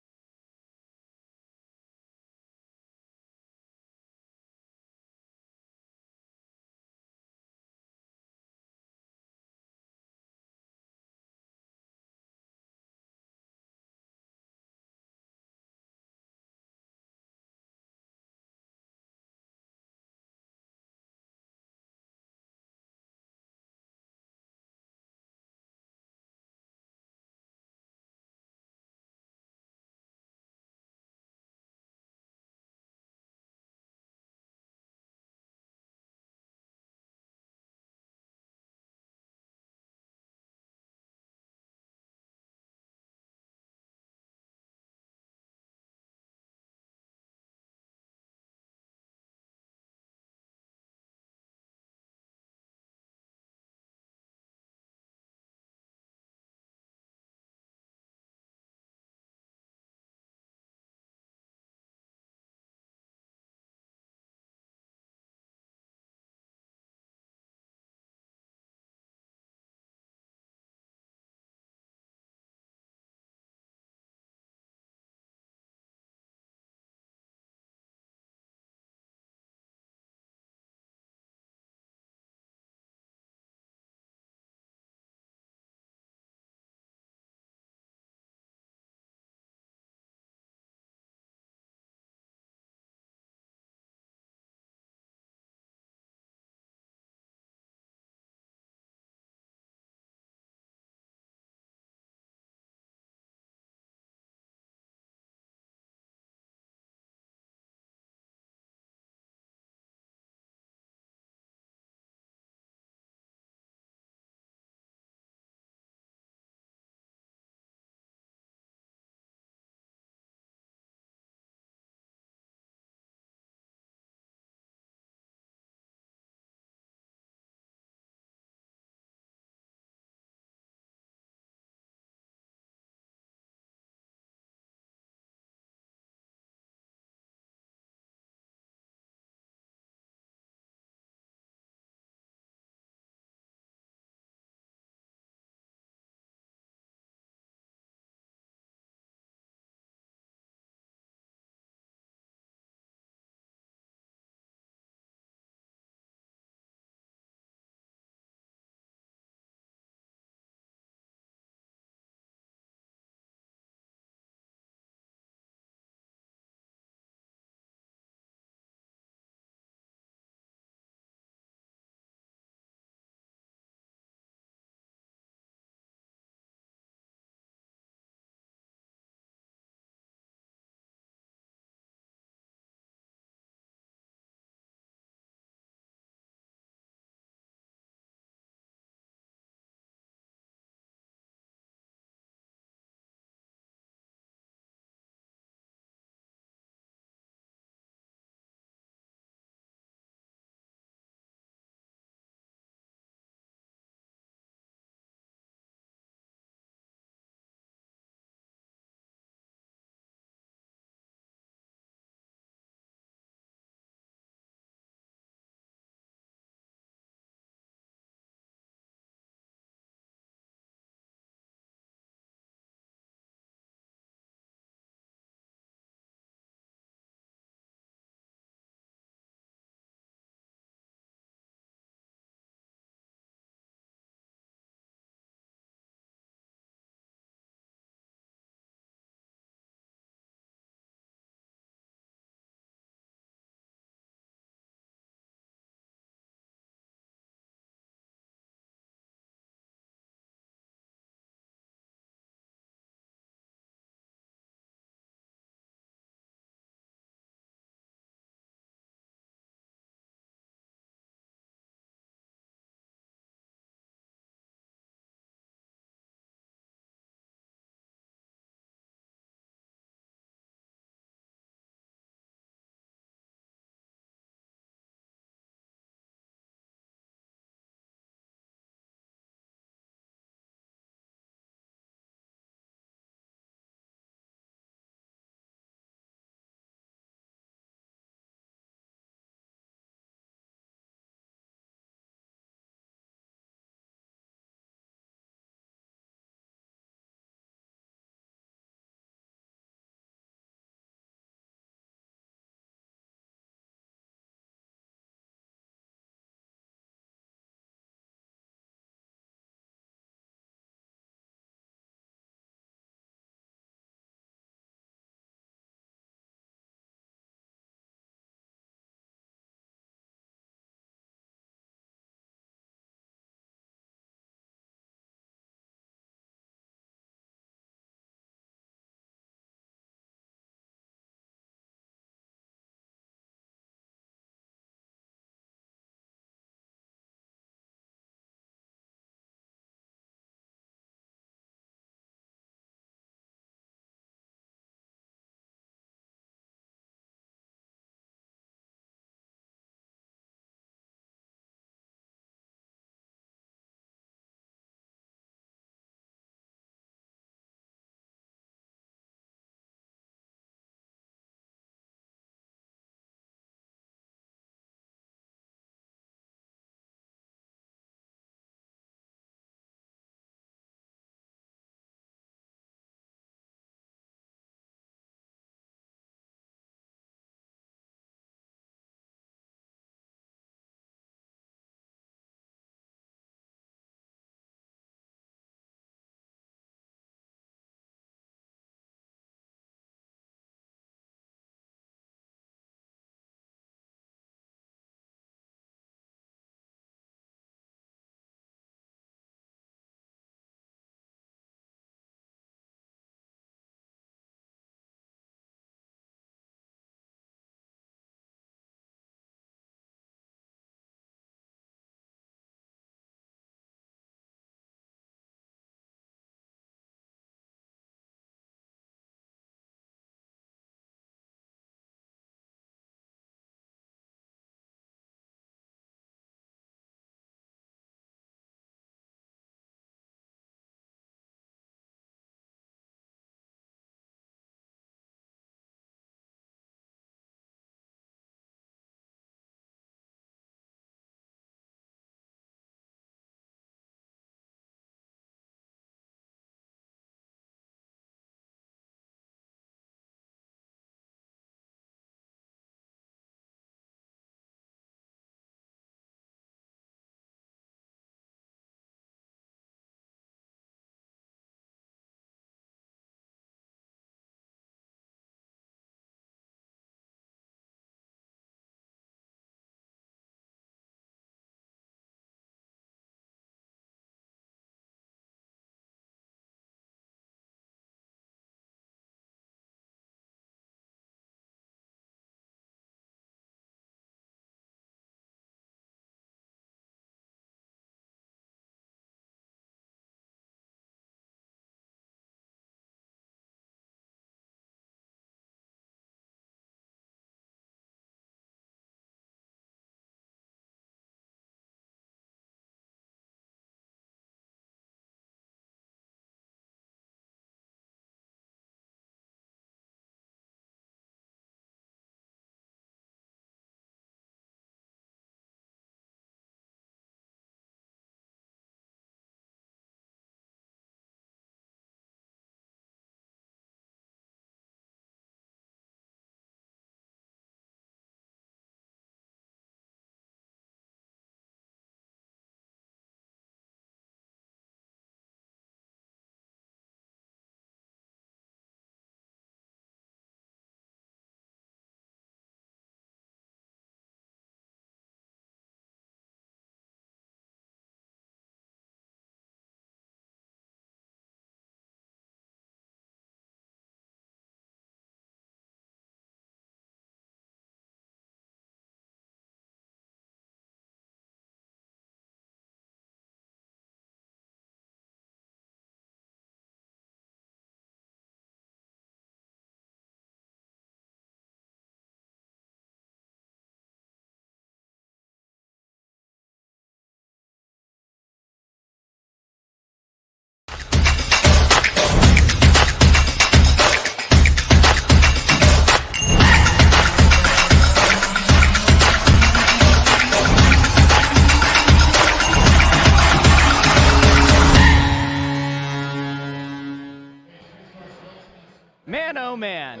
oh man,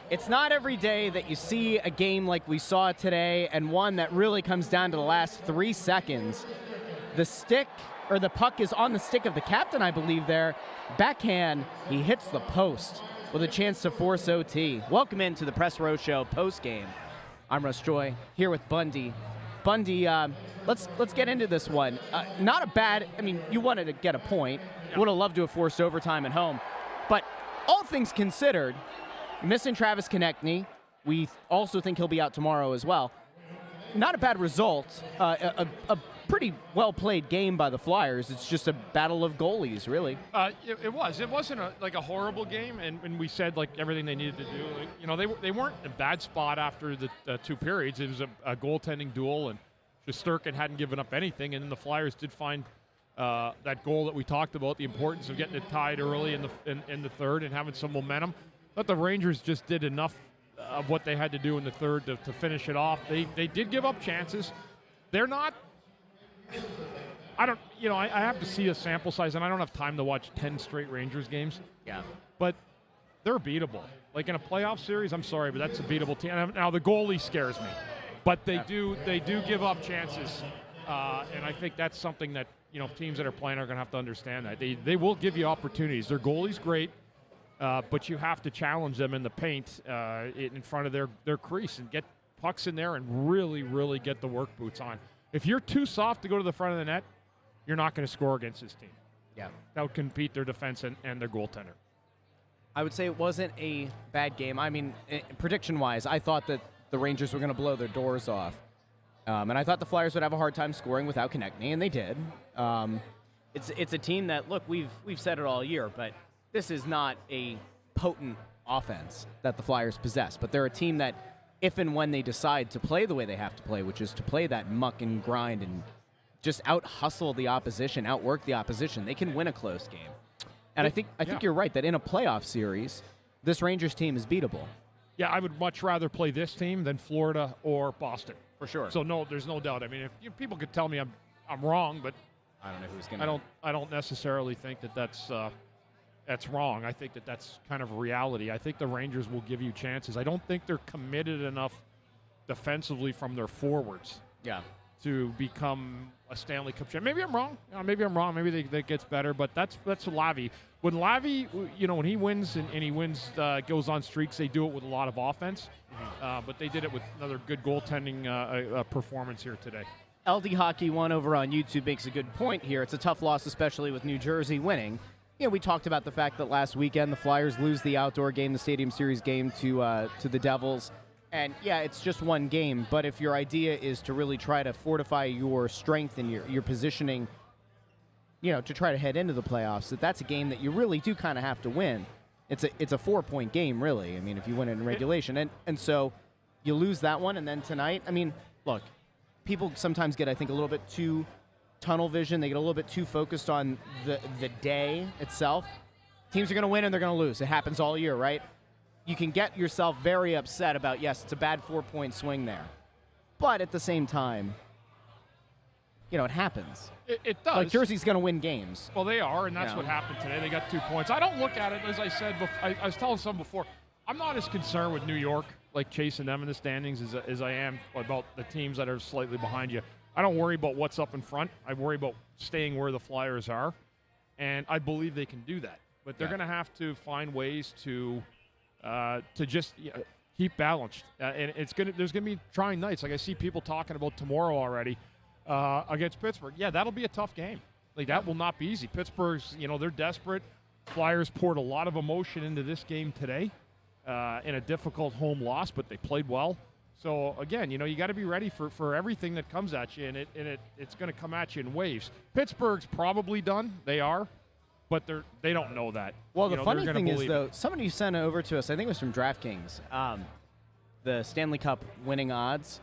it's not every day that you see a game like we saw today, and one that really comes down to the last 3 seconds. The puck is on the stick of the captain, I believe there. Backhand, he hits the post with a chance to force OT. Welcome into the Press Row Show post-game. I'm Russ Joy, here with Bundy. Bundy, let's get into this one. Not a bad, you wanted to get a point. Yeah. Would have loved to have forced overtime at home. But all things considered, missing Travis Konechny, we also think he'll be out tomorrow as well. Not a bad result. A pretty well-played game by the Flyers. It's just a battle of goalies, really. It was. It wasn't a horrible game, and we said everything they needed to do. They weren't in a bad spot after the 2 periods. It was a goaltending duel, and Shesterkin hadn't given up anything, and then the Flyers did find that goal that we talked about, the importance of getting it tied early in the third and having some momentum. But the Rangers just did enough of what they had to do in the third to finish it off. They did give up chances. They're not. I have to see a sample size, and I don't have time to watch 10 straight Rangers games. Yeah. But they're beatable. In a playoff series, I'm sorry, but that's a beatable team. Now the goalie scares me, but they do give up chances, and I think that's something that teams that are playing are going to have to understand. That they will give you opportunities. Their goalie's great, but you have to challenge them in the paint in front of their crease and get pucks in there and really, really get the work boots on. If you're too soft to go to the front of the net, you're not going to score against this team. Yeah. That would compete their defense and their goaltender. I would say it wasn't a bad game. Prediction-wise, I thought that the Rangers were going to blow their doors off. And I thought the Flyers would have a hard time scoring without Konechny, and they did. It's a team that, look, we've said it all year, but this is not a potent offense that the Flyers possess. But they're a team that, if and when they decide to play the way they have to play, which is to play that muck and grind and just out-hustle the opposition, outwork the opposition, they can win a close game. And I think you're right that in a playoff series, this Rangers team is beatable. Yeah, I would much rather play this team than Florida or Boston. For sure. So no, there's no doubt. If people could tell me I'm wrong, but I don't know who's going to. I don't necessarily think that's wrong. I think that's kind of reality. I think the Rangers will give you chances. I don't think they're committed enough defensively from their forwards. Yeah. To become a Stanley Cup champion. Maybe I'm wrong. Maybe that gets better, but that's Lavi. When Lavi, when he wins and he wins, goes on streaks, they do it with a lot of offense. But they did it with another good goaltending performance here today. LD Hockey 1 over on YouTube makes a good point here. It's a tough loss, especially with New Jersey winning. We talked about the fact that last weekend the Flyers lose the outdoor game, the Stadium Series game, to the Devils. And, yeah, it's just one game, but if your idea is to really try to fortify your strength and your positioning, to try to head into the playoffs, that's a game that you really do kind of have to win. It's a 4-point game, really, if you win it in regulation. And so you lose that one, and then tonight, look, people sometimes get, I think, a little bit too tunnel vision. They get a little bit too focused on the day itself. Teams are going to win and they're going to lose. It happens all year, right? You can get yourself very upset about, yes, it's a bad 4-point swing there. But at the same time, it happens. It does. Jersey's going to win games. Well, they are, and that's what happened today. They got 2 points. I don't look at it, as I said before. I was telling someone before, I'm not as concerned with New York, chasing them in the standings, as I am about the teams that are slightly behind you. I don't worry about what's up in front. I worry about staying where the Flyers are, and I believe they can do that. But they're going to have to find ways to just keep balanced, and there's gonna be trying nights. I see people talking about tomorrow already against Pittsburgh. Yeah, that'll be a tough game. That will not be easy. Pittsburgh's, they're desperate. Flyers poured a lot of emotion into this game today in a difficult home loss, but they played well. So again, you got to be ready for everything that comes at you, and it's going to come at you in waves. Pittsburgh's probably done. They are. But they don't know that. Well, the funny thing is, though, somebody sent over to us, I think it was from DraftKings, the Stanley Cup winning odds.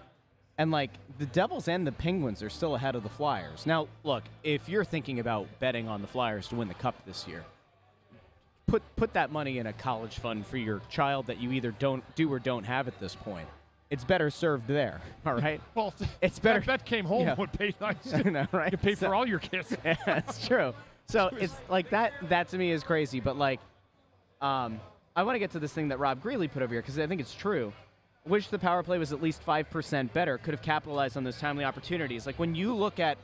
And, the Devils and the Penguins are still ahead of the Flyers. Now, look, if you're thinking about betting on the Flyers to win the Cup this year, put that money in a college fund for your child that you either don't do or don't have at this point. It's better served there, all right? Well, it's better. That bet came home would pay nice. I know, right? You pay for all your kids. Yeah, that's true. So it's that to me is crazy. But I want to get to this thing that Rob Greeley put over here because I think it's true. Wish the power play was at least 5% better, could have capitalized on those timely opportunities. Like when you look at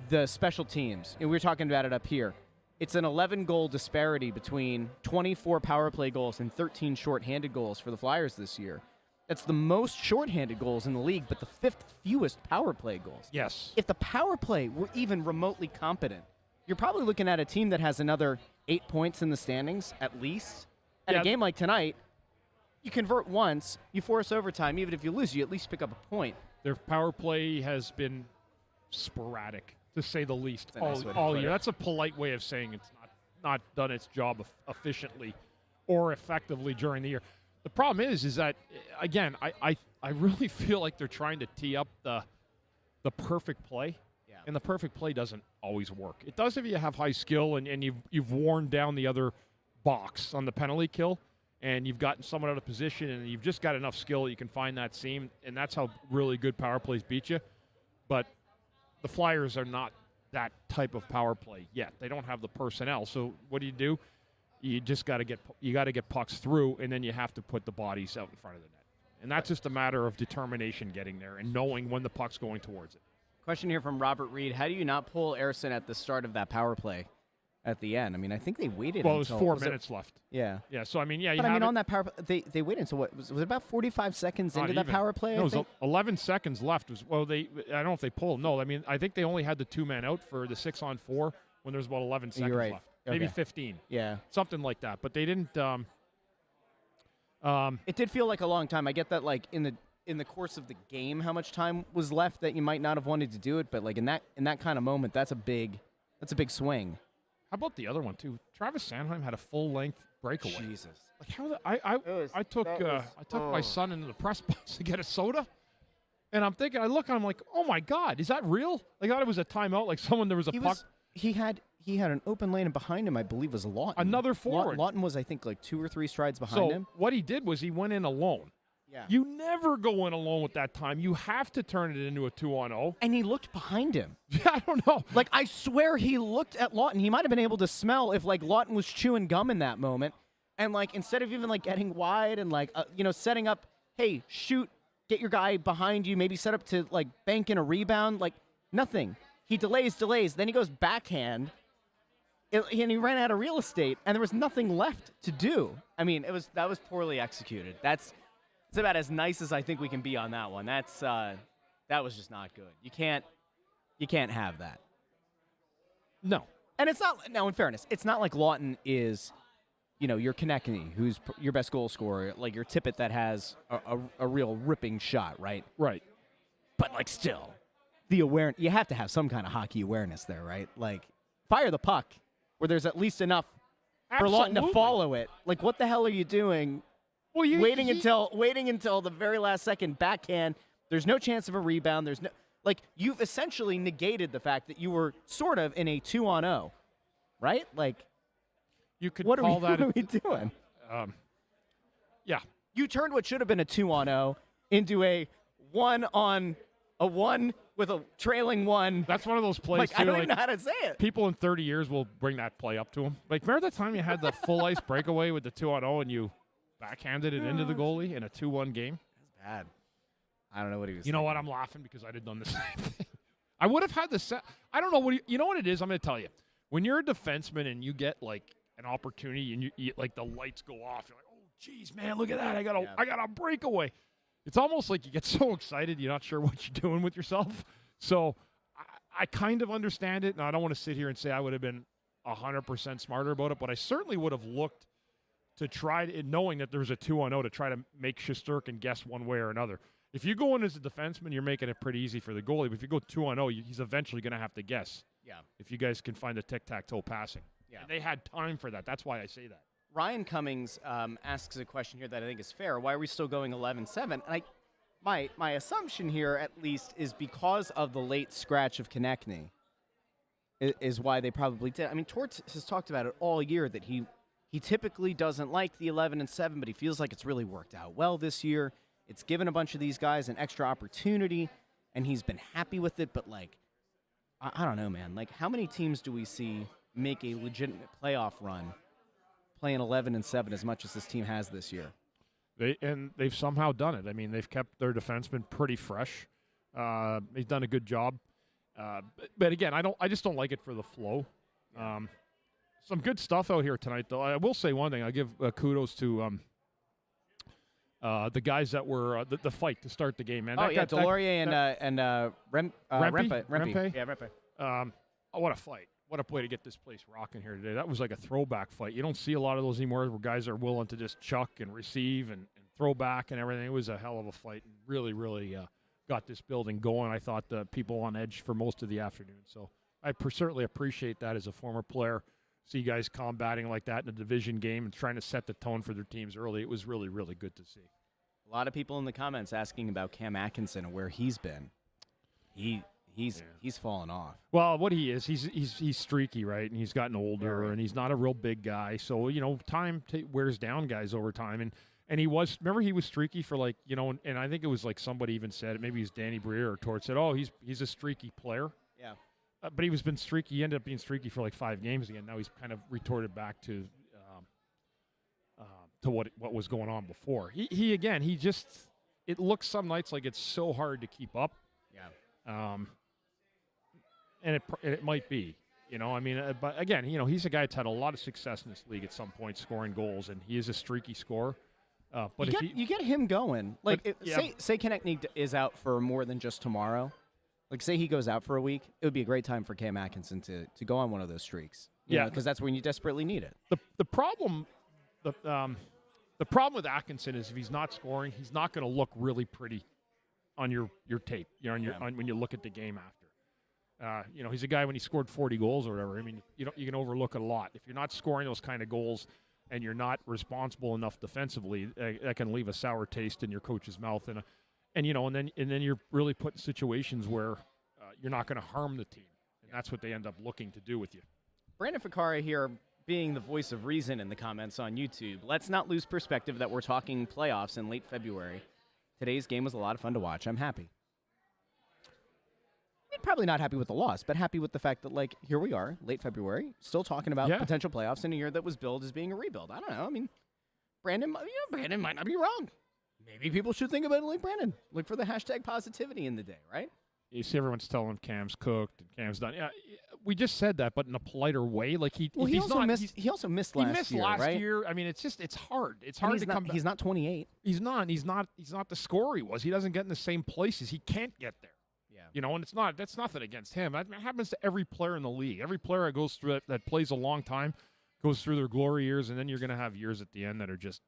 the special teams, and we were talking about it up here, it's an 11-goal disparity between 24 power play goals and 13 shorthanded goals for the Flyers this year. That's the most shorthanded goals in the league, but the 5th fewest power play goals. Yes. If the power play were even remotely competent, you're probably looking at a team that has another 8 points in the standings, at least. And a game like tonight, you convert once, you force overtime. Even if you lose, you at least pick up a point. Their power play has been sporadic, to say the least, That's all year. That's a polite way of saying it's not done its job efficiently or effectively during the year. The problem is that, again, I really feel like they're trying to tee up the perfect play, and the perfect play doesn't always work. It does if you have high skill and you've worn down the other box on the penalty kill, and you've gotten someone out of position, and you've just got enough skill you can find that seam, and that's how really good power plays beat you. But the Flyers are not that type of power play yet. They don't have the personnel. So what do? You just got to get pucks through, and then you have to put the bodies out in front of the net. And that's just a matter of determination getting there and knowing when the puck's going towards it. Question here from Robert Reed. How do you not pull Ersson at the start of that power play at the end? I mean, I think they waited Well, it was until, 4 minutes left. Yeah. Yeah, so, I mean, yeah. But, I mean, on that power play, they waited until what? Was it about 45 seconds into that power play? No, it was 11 seconds left. I don't know if they pulled. No, I mean, I think they only had the 2-man out for the 6-on-4 when there was about 11 seconds right. left. Maybe 15. Yeah. Something like that. But they didn't. It did feel like a long time. I get that, like, in the course of the game, how much time was left that you might not have wanted to do it. But, like, in that kind of moment, that's a big swing. How about the other one too? Travis Sanheim had a full-length breakaway. Jesus. Like I took my son into the press box to get a soda, and I'm thinking, I'm like, oh my God, is that real? I thought it was a timeout. Like there was a puck. He had an open lane, and behind him, I believe, was Lawton. Another forward. Lawton was, I think, like 2 or 3 strides behind him. So what he did was he went in alone. Yeah. You never go in alone with that time. You have to turn it into a 2-on-0. And he looked behind him. Yeah, I don't know. Like, I swear he looked at Lawton. He might have been able to smell if, like, Lawton was chewing gum in that moment. And, like, instead of even, like, getting wide and, like, setting up, hey, shoot, get your guy behind you, maybe set up to, like, bank in a rebound, like, nothing. He delays. Then he goes backhand. And he ran out of real estate, and there was nothing left to do. I mean, that was poorly executed. It's about as nice as I think we can be on that one. That was just not good. You can't have that. No. And it's not. Now, in fairness, it's not like Lawton is, your Konechny, who's your best goal scorer, like your Tippett that has a real ripping shot, right? Right. But like still, the awareness. You have to have some kind of hockey awareness there, right? Like fire the puck where there's at least enough for Lawton to follow it. Like, what the hell are you doing? Well, waiting until the very last second backhand. There's no chance of a rebound. There's no you've essentially negated the fact that you were sort of in a 2-on-0, right? Like you could what call that. What are we doing? Yeah, you turned what should have been a 2-on-0 into a 1-on-1 with a trailing 1. That's one of those plays. Like, too, I don't even know how to say it. People in 30 years will bring that play up to him. Like, remember that time you had the full ice breakaway with the 2-on-0 and you backhanded it into the goalie in a 2-1 game? That's bad. I don't know what he was You know what? I'm laughing because I'd have done the same thing. I would have had the set. I don't know. You know what it is? I'm going to tell you. When you're a defenseman and you get, like, an opportunity and you like, the lights go off, you're like, oh, geez, man, look at that. I got a breakaway. It's almost like you get so excited you're not sure what you're doing with yourself. So I kind of understand it, and I don't want to sit here and say I would have been 100% smarter about it, but I certainly would have looked to try to, knowing that there's a 2-on-0, to try to make Shesterkin guess one way or another. If you go in as a defenseman, you're making it pretty easy for the goalie. But if you go 2-on-0, he's eventually going to have to guess. Yeah. If you guys can find the tic-tac-toe passing. Yeah. And they had time for that. That's why I say that. Ryan Cummings asks a question here that I think is fair. Why are we still going 11-7? And my assumption here, at least, is because of the late scratch of Konechny is why they probably did. I mean, Torts has talked about it all year that he typically doesn't like the 11-7, but he feels like it's really worked out well this year. It's given a bunch of these guys an extra opportunity, and he's been happy with it. But, like, I don't know, man. Like, how many teams do we see make a legitimate playoff run playing 11-7 as much as this team has this year. They've somehow done it. I mean, they've kept their defenseman pretty fresh. He's done a good job. But again, I just don't like it for the flow. Some good stuff out here tonight, though. I will say one thing. I give kudos to the guys that were the fight to start the game, man. Delorier and Rempe. Yeah, Rempe. What a fight. What a way to get this place rocking here today. That was like a throwback fight. You don't see a lot of those anymore where guys are willing to just chuck and receive and throw back and everything. It was a hell of a fight and really, really got this building going. I thought the people on edge for most of the afternoon. So I certainly appreciate that as a former player. See guys combating like that in a division game and trying to set the tone for their teams early. It was really, really good to see. A lot of people in the comments asking about Cam Atkinson and where he's been. He's fallen off. Well, what he is, he's streaky, right? And he's gotten older, and he's not a real big guy. So, time wears down guys over time. And he was streaky for and I think it was like somebody even said it, maybe it was Danny Breer or Tort said, oh, he's a streaky player. Yeah. But he been streaky. He ended up being streaky for like 5 games again. Now he's kind of retorted back to what was going on before. It looks some nights like it's so hard to keep up. Yeah. And it might be, but again, he's a guy that's had a lot of success in this league at some point scoring goals, and he is a streaky scorer. But you get him going. Say Konechny is out for more than just tomorrow. Like, say he goes out for a week, it would be a great time for Cam Atkinson to go on one of those streaks. Because that's when you desperately need it. The problem with Atkinson is if he's not scoring, he's not going to look really pretty on your tape. When you look at the game after. He's a guy when he scored 40 goals or whatever. I mean, you can overlook it a lot. If you're not scoring those kind of goals and you're not responsible enough defensively, that can leave a sour taste in your coach's mouth. And then you're really put in situations where you're not going to harm the team, and that's what they end up looking to do with you. Brandon Ficara here, being the voice of reason in the comments on YouTube. Let's not lose perspective that we're talking playoffs in late February. Today's game was a lot of fun to watch. I'm happy. Probably not happy with the loss, but happy with the fact that, here we are, late February, still talking about potential playoffs in a year that was billed as being a rebuild. I don't know. I mean, Brandon might not be wrong. Maybe people should think about it like Brandon. Look for the hashtag positivity in the day, right? You see everyone's telling him Cam's cooked and Cam's done. Yeah, we just said that, but in a politer way. He also missed last year. I mean, it's hard. It's hard to come back. He's not 28. He's not the scorer he was. He doesn't get in the same places. He can't get there. Yeah. And that's nothing against him. It happens to every player in the league. Every player that goes through that plays a long time goes through their glory years, and then you're going to have years at the end that are just,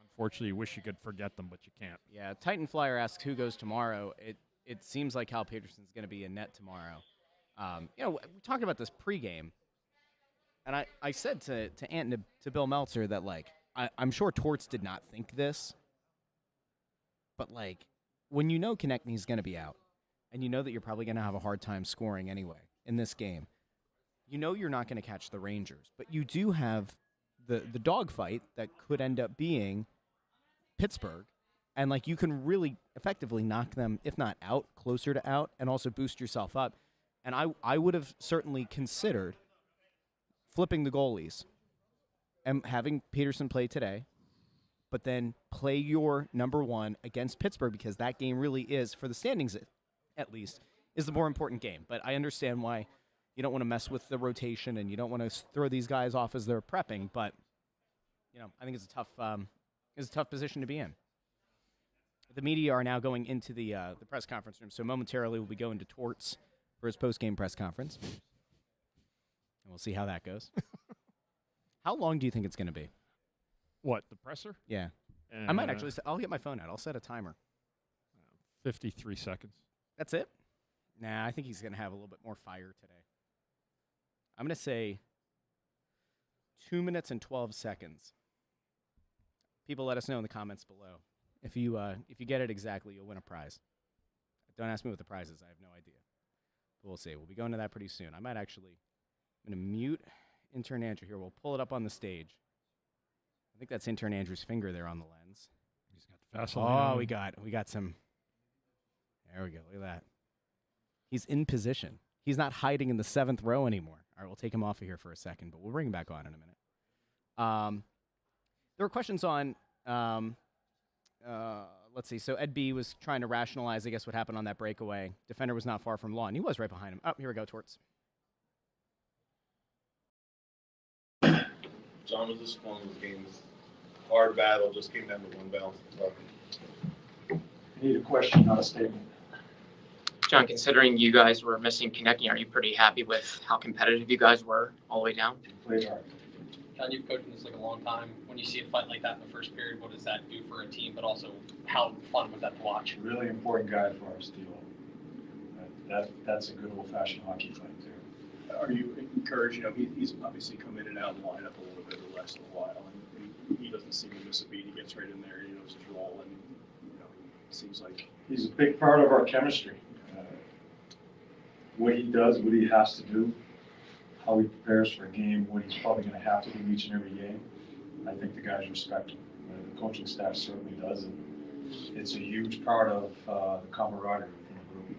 unfortunately, you wish you could forget them, but you can't. Yeah, Titan Flyer asks who goes tomorrow. It seems like Cal Peterson's going to be in net tomorrow. We talked about this pregame, and I said to Ant and to Bill Meltzer that, I'm sure Torts did not think this, but, when you know Konechny's going to be out, and you know that you're probably going to have a hard time scoring anyway in this game, you're not going to catch the Rangers. But you do have the dogfight that could end up being Pittsburgh. And, you can really effectively knock them, if not out, closer to out, and also boost yourself up. And I would have certainly considered flipping the goalies and having Peterson play today, but then play your number one against Pittsburgh, because that game really is, for the standings at least, is the more important game. But I understand why you don't want to mess with the rotation and you don't want to throw these guys off as they're prepping. But I think it's a tough position to be in. The media are now going into the press conference room, so momentarily we'll be going to Torts for his post-game press conference, and we'll see how that goes. How long do you think it's going to be? What, the presser? Yeah, I might actually. I'll get my phone out. I'll set a timer. 53 seconds. That's it? Nah, I think he's going to have a little bit more fire today. I'm going to say 2 minutes and 12 seconds. People, let us know in the comments below. If you get it exactly, you'll win a prize. Don't ask me what the prize is. I have no idea. But we'll see. We'll be going to that pretty soon. I'm going to mute intern Andrew here. We'll pull it up on the stage. I think that's intern Andrew's finger there on the lens. He's got the Vaseline. Oh, we got some. There we go. Look at that. He's in position. He's not hiding in the 7th row anymore. All right, we'll take him off of here for a second, but we'll bring him back on in a minute. There were questions on, let's see. So Ed B was trying to rationalize, I guess, what happened on that breakaway. Defender was not far from Law, and he was right behind him. Oh, here we go, Torts. John, was this one of those games? Hard battle, just came down to one bounce. I need a question, not a statement. John, considering you guys were missing connecting, are you pretty happy with how competitive you guys were all the way down? Played hard. John, you've coached in this like a long time. When you see a fight like that in the first period, what does that do for a team, but also how fun was that to watch? Really important guy for our steel. That's a good old-fashioned hockey fight, too. Are you encouraged? He's obviously come in and out of the lineup a little bit the last little while, and he doesn't seem to miss a beat. He gets right in there, he knows his role, and it seems like he's a big part of our chemistry. What he does, what he has to do, how he prepares for a game, what he's probably going to have to do each and every game. I think the guys respect him. The coaching staff certainly does, and it's a huge part of the camaraderie within the group.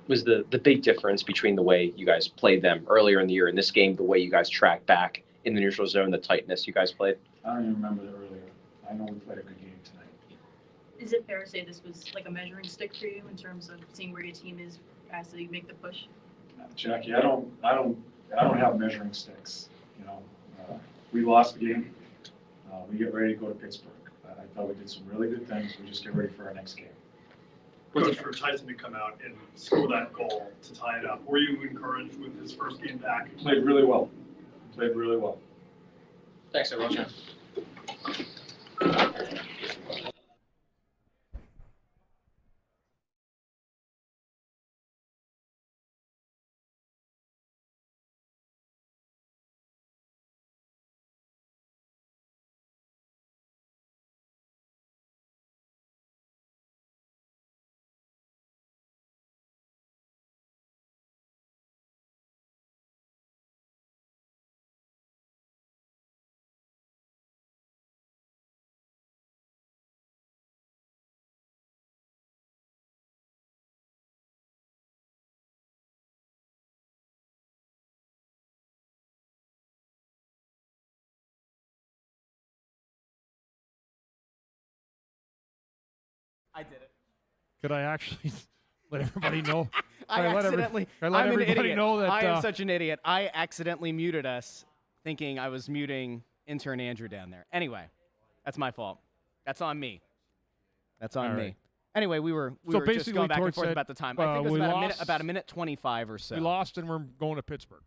Was the big difference between the way you guys played them earlier in the year in this game, the way you guys tracked back in the neutral zone, the tightness you guys played? I don't even remember that earlier. I know we played a good game tonight. Is it fair to say this was like a measuring stick for you in terms of seeing where your team is as they make the push? Jackie, I don't have measuring sticks. We lost the game. We get ready to go to Pittsburgh. I thought we did some really good things. We just get ready for our next game. Coach, for Tyson to come out and score that goal to tie it up, were you encouraged with his first game back? Played really well. Played really well. Thanks, everyone. I did it. Could I actually let everybody know? I accidentally. Let I'm an everybody idiot. know that I am such an idiot. I accidentally muted us, thinking I was muting intern Andrew down there. Anyway, that's my fault. That's on me. That's on me. Right. Anyway, we were just going back and forth about the time. I think it was about a minute 25 or so. We lost and we're going to Pittsburgh.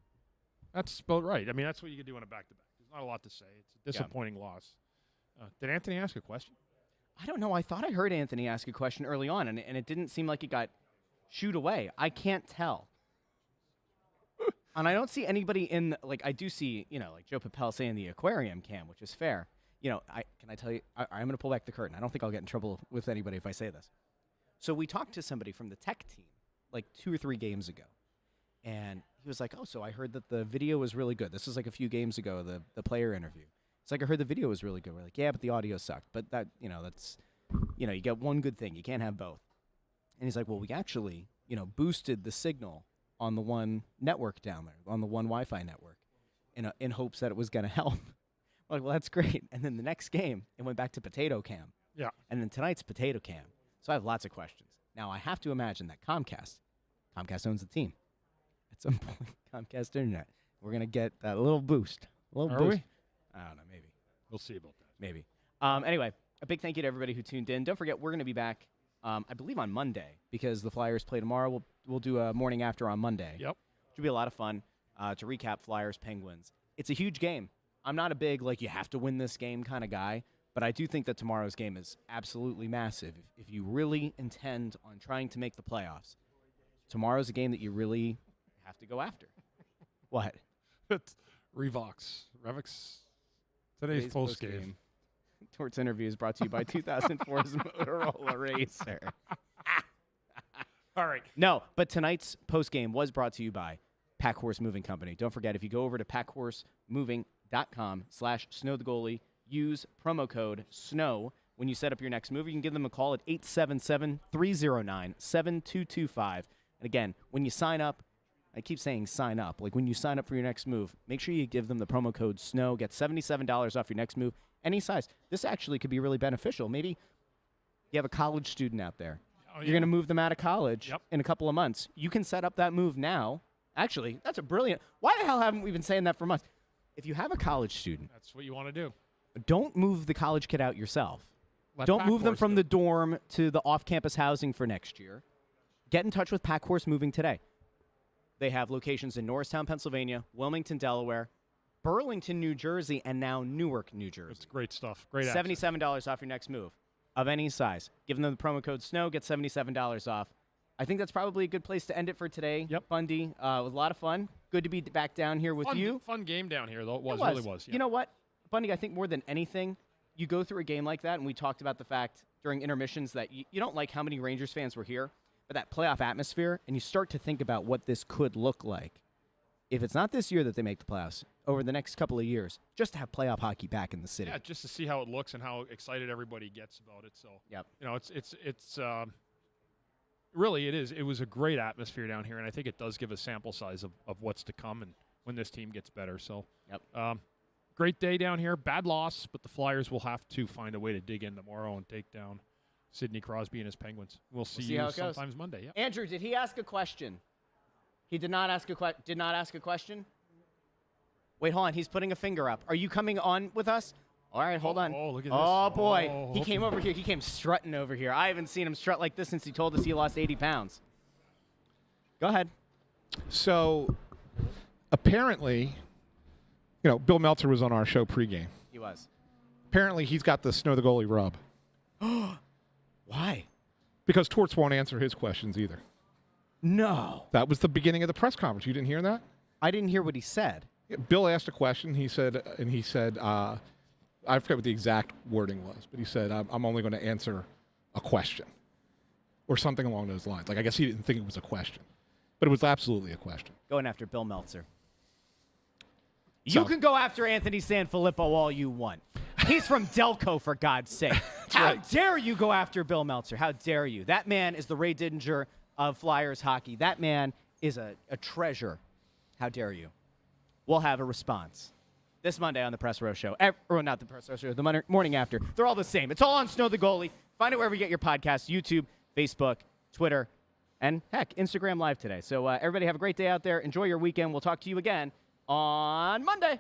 That's about right. I mean, that's what you can do on a back-to-back. There's not a lot to say. It's a disappointing loss. Did Anthony ask a question? I don't know. I thought I heard Anthony ask a question early on, and it didn't seem like it got shooed away. I can't tell. And I don't see anybody in, I do see, like Joe Papel saying the aquarium cam, which is fair. Can I tell you, I'm going to pull back the curtain. I don't think I'll get in trouble with anybody if I say this. So we talked to somebody from the tech team, 2 or 3 games ago. And he was like, oh, so I heard that the video was really good. This was a few games ago, the player interview. It's I heard the video was really good. We're like, yeah, but the audio sucked. But that, that's, you get one good thing. You can't have both. And he's like, well, we actually, boosted the signal on the one network down there, on the one Wi-Fi network, in hopes that it was going to help. I'm like, well, that's great. And then the next game, it went back to potato cam. Yeah. And then tonight's potato cam. So I have lots of questions. Now, I have to imagine that Comcast owns the team. At some point, Comcast Internet, we're going to get that little boost. Are boost. we? I don't know, maybe. We'll see about that. Maybe. Anyway, a big thank you to everybody who tuned in. Don't forget, we're going to be back, I believe, on Monday, because the Flyers play tomorrow. We'll do a morning after on Monday. Yep. Should be a lot of fun to recap Flyers Penguins. It's a huge game. I'm not a big, you have to win this game kind of guy, but I do think that tomorrow's game is absolutely massive. If you really intend on trying to make the playoffs, tomorrow's a game that you really have to go after. What? It's Revox. Today's Postgame. Tort's interview is brought to you by 2004's Motorola Racer. All right. No, but tonight's Postgame was brought to you by Packhorse Moving Company. Don't forget, if you go over to packhorsemoving.com/snowthegoalie, use promo code SNOW when you set up your next move. You can give them a call at 877-309-7225. And again, when you sign up, I keep saying sign up. Like when you sign up for your next move, make sure you give them the promo code SNOW. Get $77 off your next move, any size. This actually could be really beneficial. Maybe you have a college student out there. You're going to move them out of college in a couple of months. You can set up that move now. Actually, that's a brilliant. Why the hell haven't we been saying that for months? If you have a college student, that's what you want to do. Don't move the college kid out yourself. Let Don't move them Packhorse from do the dorm to the off-campus housing for next year. Get in touch with Packhorse Moving today. They have locations in Norristown, Pennsylvania, Wilmington, Delaware, Burlington, New Jersey, and now Newark, New Jersey. It's great stuff. Great. $77 off your next move of any size. Give them the promo code SNOW, get $77 off. I think that's probably a good place to end it for today. Yep. Bundy, it was a lot of fun. Good to be back down here with you. Fun game down here, though. It really was. Yeah. You know what, Bundy, I think more than anything, you go through a game like that, and we talked about the fact during intermissions that you don't like how many Rangers fans were here, but that playoff atmosphere, and you start to think about what this could look like. If it's not this year that they make the playoffs, over the next couple of years, just to have playoff hockey back in the city. Yeah, just to see how it looks and how excited everybody gets about it. So, you know, it's really it is. It was a great atmosphere down here, and I think it does give a sample size of what's to come and when this team gets better. So, great day down here. Bad loss, but the Flyers will have to find a way to dig in tomorrow and take down Sidney Crosby and his Penguins. We'll see you sometimes Monday. Yep. Andrew, did he ask a question? He did not ask a question? Wait, hold on. He's putting a finger up. Are you coming on with us? All right, hold on. Oh, look at this. Oh, boy. Oh, He came over here. He came strutting over here. I haven't seen him strut like this since he told us he lost 80 pounds. Go ahead. So, apparently, Bill Meltzer was on our show pregame. He was. Apparently, he's got the Snow the Goalie rub. Why? Because Torts won't answer his questions either. No. That was the beginning of the press conference. You didn't hear that? I didn't hear what he said. Bill asked a question. He said, I forget what the exact wording was, but he said, I'm only going to answer a question or something along those lines. Like, I guess he didn't think it was a question, but it was absolutely a question. Going after Bill Meltzer. You can go after Anthony SanFilippo all you want. He's from Delco, for God's sake. How dare you go after Bill Meltzer? How dare you? That man is the Ray Didinger of Flyers hockey. That man is a treasure. How dare you? We'll have a response this Monday on the Press Row Show. Or not the Press Row Show, the morning after. They're all the same. It's all on Snow the Goalie. Find it wherever you get your podcasts, YouTube, Facebook, Twitter, and, heck, Instagram Live today. So everybody have a great day out there. Enjoy your weekend. We'll talk to you again on Monday.